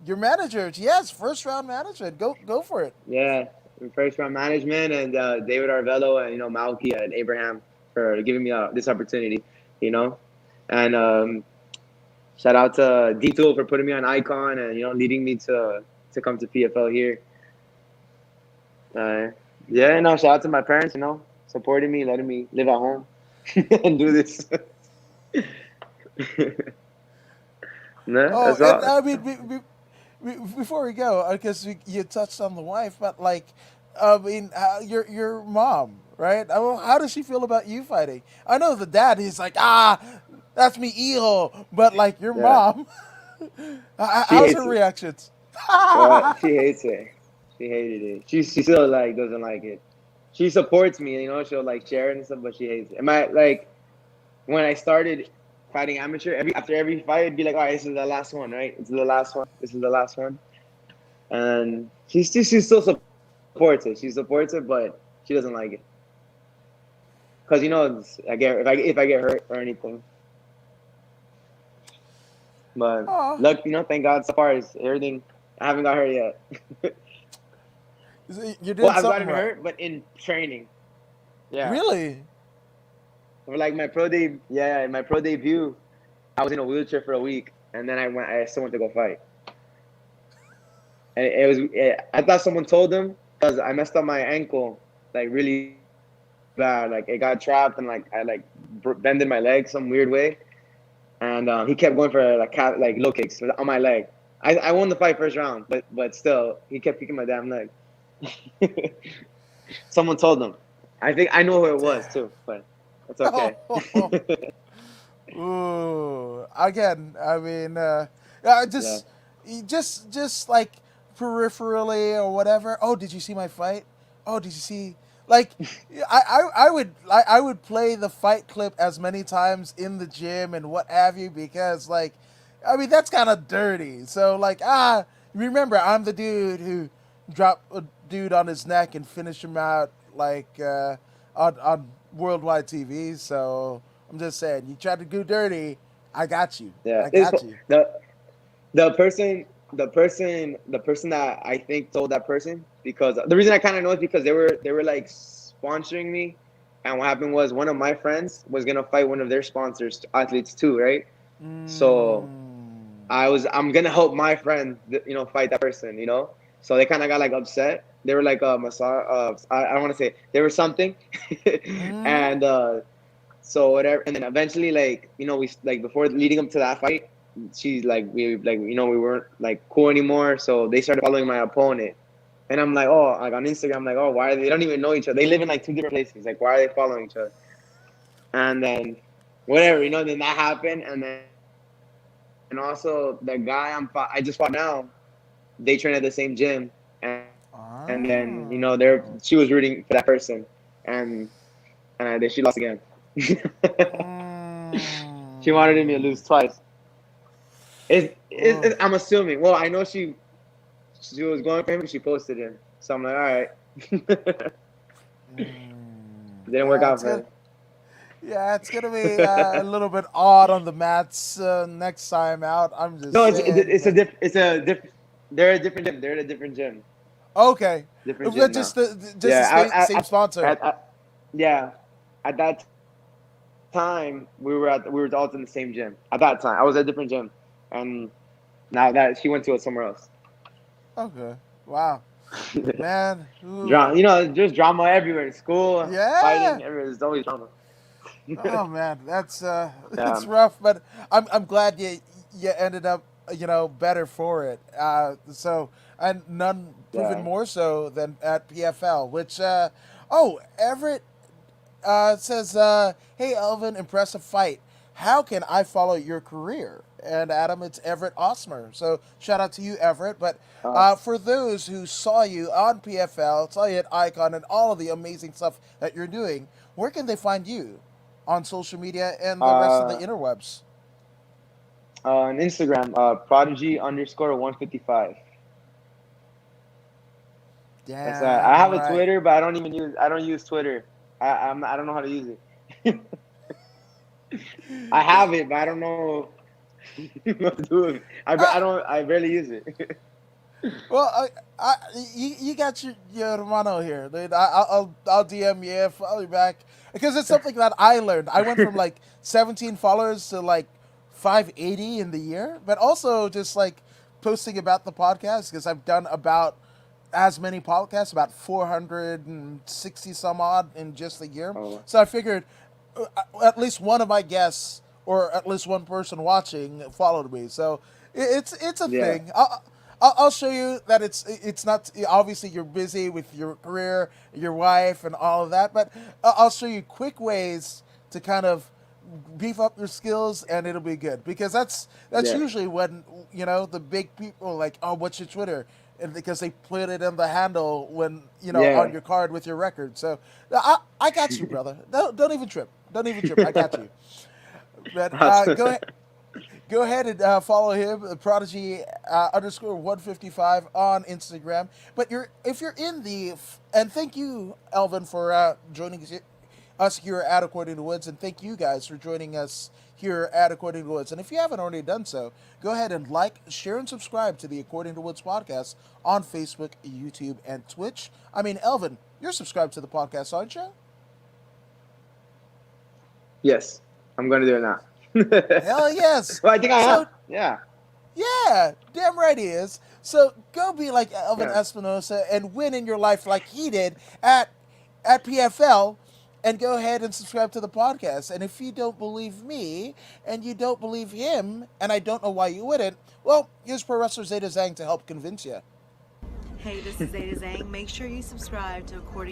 your manager. Yes, first round management. Go for it. Yeah, first round management and David Arvello and Malky and Abraham for giving me this opportunity. You know, and shout out to D-Tool for putting me on Icon and leading me to come to PFL here. Uh, yeah, no, shout out to my parents. Supporting me, letting me live at home and do this. No, Oh, that's and all. I mean, before we go, because you touched on the wife, but like, I mean, your mom, right? How does she feel about you fighting? I know the dad; he's like, that's me, hijo. But like your Yeah, mom, she how's her hates it. reactions? She hates it. She hated it. She still like doesn't like it. She supports me, she'll like share it and stuff, but she hates it. And when I started fighting amateur, after every fight, it'd be like, all right, this is the last one, right? This is the last one. This is the last one. And she still supports it. She supports it, but she doesn't like it. because I get if I get hurt or anything. But Oh, look, thank God so far is everything. I haven't got hurt yet. you're Well, doing I've something gotten right. hurt, but in training. Yeah. Really? For like in my pro debut, I was in a wheelchair for a week, and then I still went to go fight. And I thought someone told them because I messed up my ankle like really bad. Like it got trapped and like I like bended my leg some weird way, and he kept going for like low kicks on my leg. I won the fight first round, but still he kept kicking my damn leg. Someone told them. I think I know who it was too, but it's okay. Ooh. Again, I mean, Yeah. just like peripherally or whatever. Oh, did you see my fight? Oh, did you see? Like, I would play the fight clip as many times in the gym and what have you because like, I mean that's kind of dirty. So like remember I'm the dude who dropped a dude on his neck and finished him out like on worldwide TV. So I'm just saying, you tried to do dirty, I got you. Yeah. I got you. The person that I think told that person, because the reason I kind of know is because they were like sponsoring me, and what happened was one of my friends was gonna fight one of their sponsors athletes too, right? So Mm. I'm gonna help my friend fight that person, so they kind of got like upset. They were like massage I don't want to say they were something. Mm. And so whatever, and then eventually, like we like before leading up to that fight, she's like we weren't like cool anymore, so they started following my opponent. And I'm like, oh, like on Instagram, I'm like, oh, why they don't even know each other, they live in like two different places, like why are they following each other? And then whatever, then that happened. And also the guy I just fought now, they train at the same gym. And then Oh. she was rooting for that person, and then she lost again. She wanted me to Mm. lose twice. Oh. I'm assuming. Well, I know she was going for him and she posted him. So I'm like, all right. Didn't work Yeah, out it's for good. her. Yeah, it's gonna be a little bit odd on the mats next time out. I'm No, just saying, but it's a diff. They're a different gym. They're at a different gym. okay, Different but gym just now. the Yeah, same sponsor. yeah. At that time, we were all in the same gym. At that time, I was at a different gym, and now that she went to it somewhere else. Okay, wow, man. Ooh. Drama, just drama everywhere. School, Yeah. fighting, everywhere. There's always drama. Oh man, that's Yeah, it's rough, but I'm glad you ended up better for it. So and none proven yeah. more so than at PFL, which oh Everett says, "Hey Elvin, impressive fight. How can I follow your career?" And Adam, it's Everett Osmer. So shout out to you, Everett. But Uh, for those who saw you on PFL, saw you at Icon, and all of the amazing stuff that you're doing, where can they find you on social media and the rest of the uh, interwebs? on Instagram, prodigy underscore 155. That's I Damn have a right. Twitter, but I don't use Twitter. I don't know how to use it. I have it, but I don't know what to do with it. Uh, I barely use it. Well, you got your hermano here. Dude. I'll DM you, follow you back because it's something that I learned. I went from like 17 followers to like 580 in the year, but also just like posting about the podcast because I've done about as many podcasts, about 460 some odd in just a year. Oh, So I figured at least one of my guests or at least one person watching followed me. So it's a yeah, thing. I'll show you that it's not obviously you're busy with your career, your wife, and all of that. But I'll show you quick ways to kind of beef up your skills, and it'll be good because that's yeah, usually when the big people like, oh, what's your Twitter? And because they put it in the handle when on yeah. your card with your record. So I got you, brother. Don't even trip. Don't even trip. I got you. But go ahead. Go ahead and follow him, Prodigy underscore 155 on Instagram. But if you're in the and thank you, Elvin, for joining us us here at According to Woods, and thank you guys for joining us here at According to Woods. And if you haven't already done so, go ahead and like, share, and subscribe to the According to Woods podcast on Facebook, YouTube, and Twitch. I mean, Elvin, you're subscribed to the podcast, aren't you? Yes, I'm going to do it now. Hell yes. Well, I think I am. Yeah. Yeah, damn right he is. So go be like Elvin Yeah. Espinoza and win in your life like he did at PFL, and go ahead and subscribe to the podcast. And if you don't believe me and you don't believe him, and I don't know why you wouldn't, well, here's Pro Wrestler Zeta Zhang to help convince you. Hey, this is Zeta Zhang. Make sure you subscribe to According to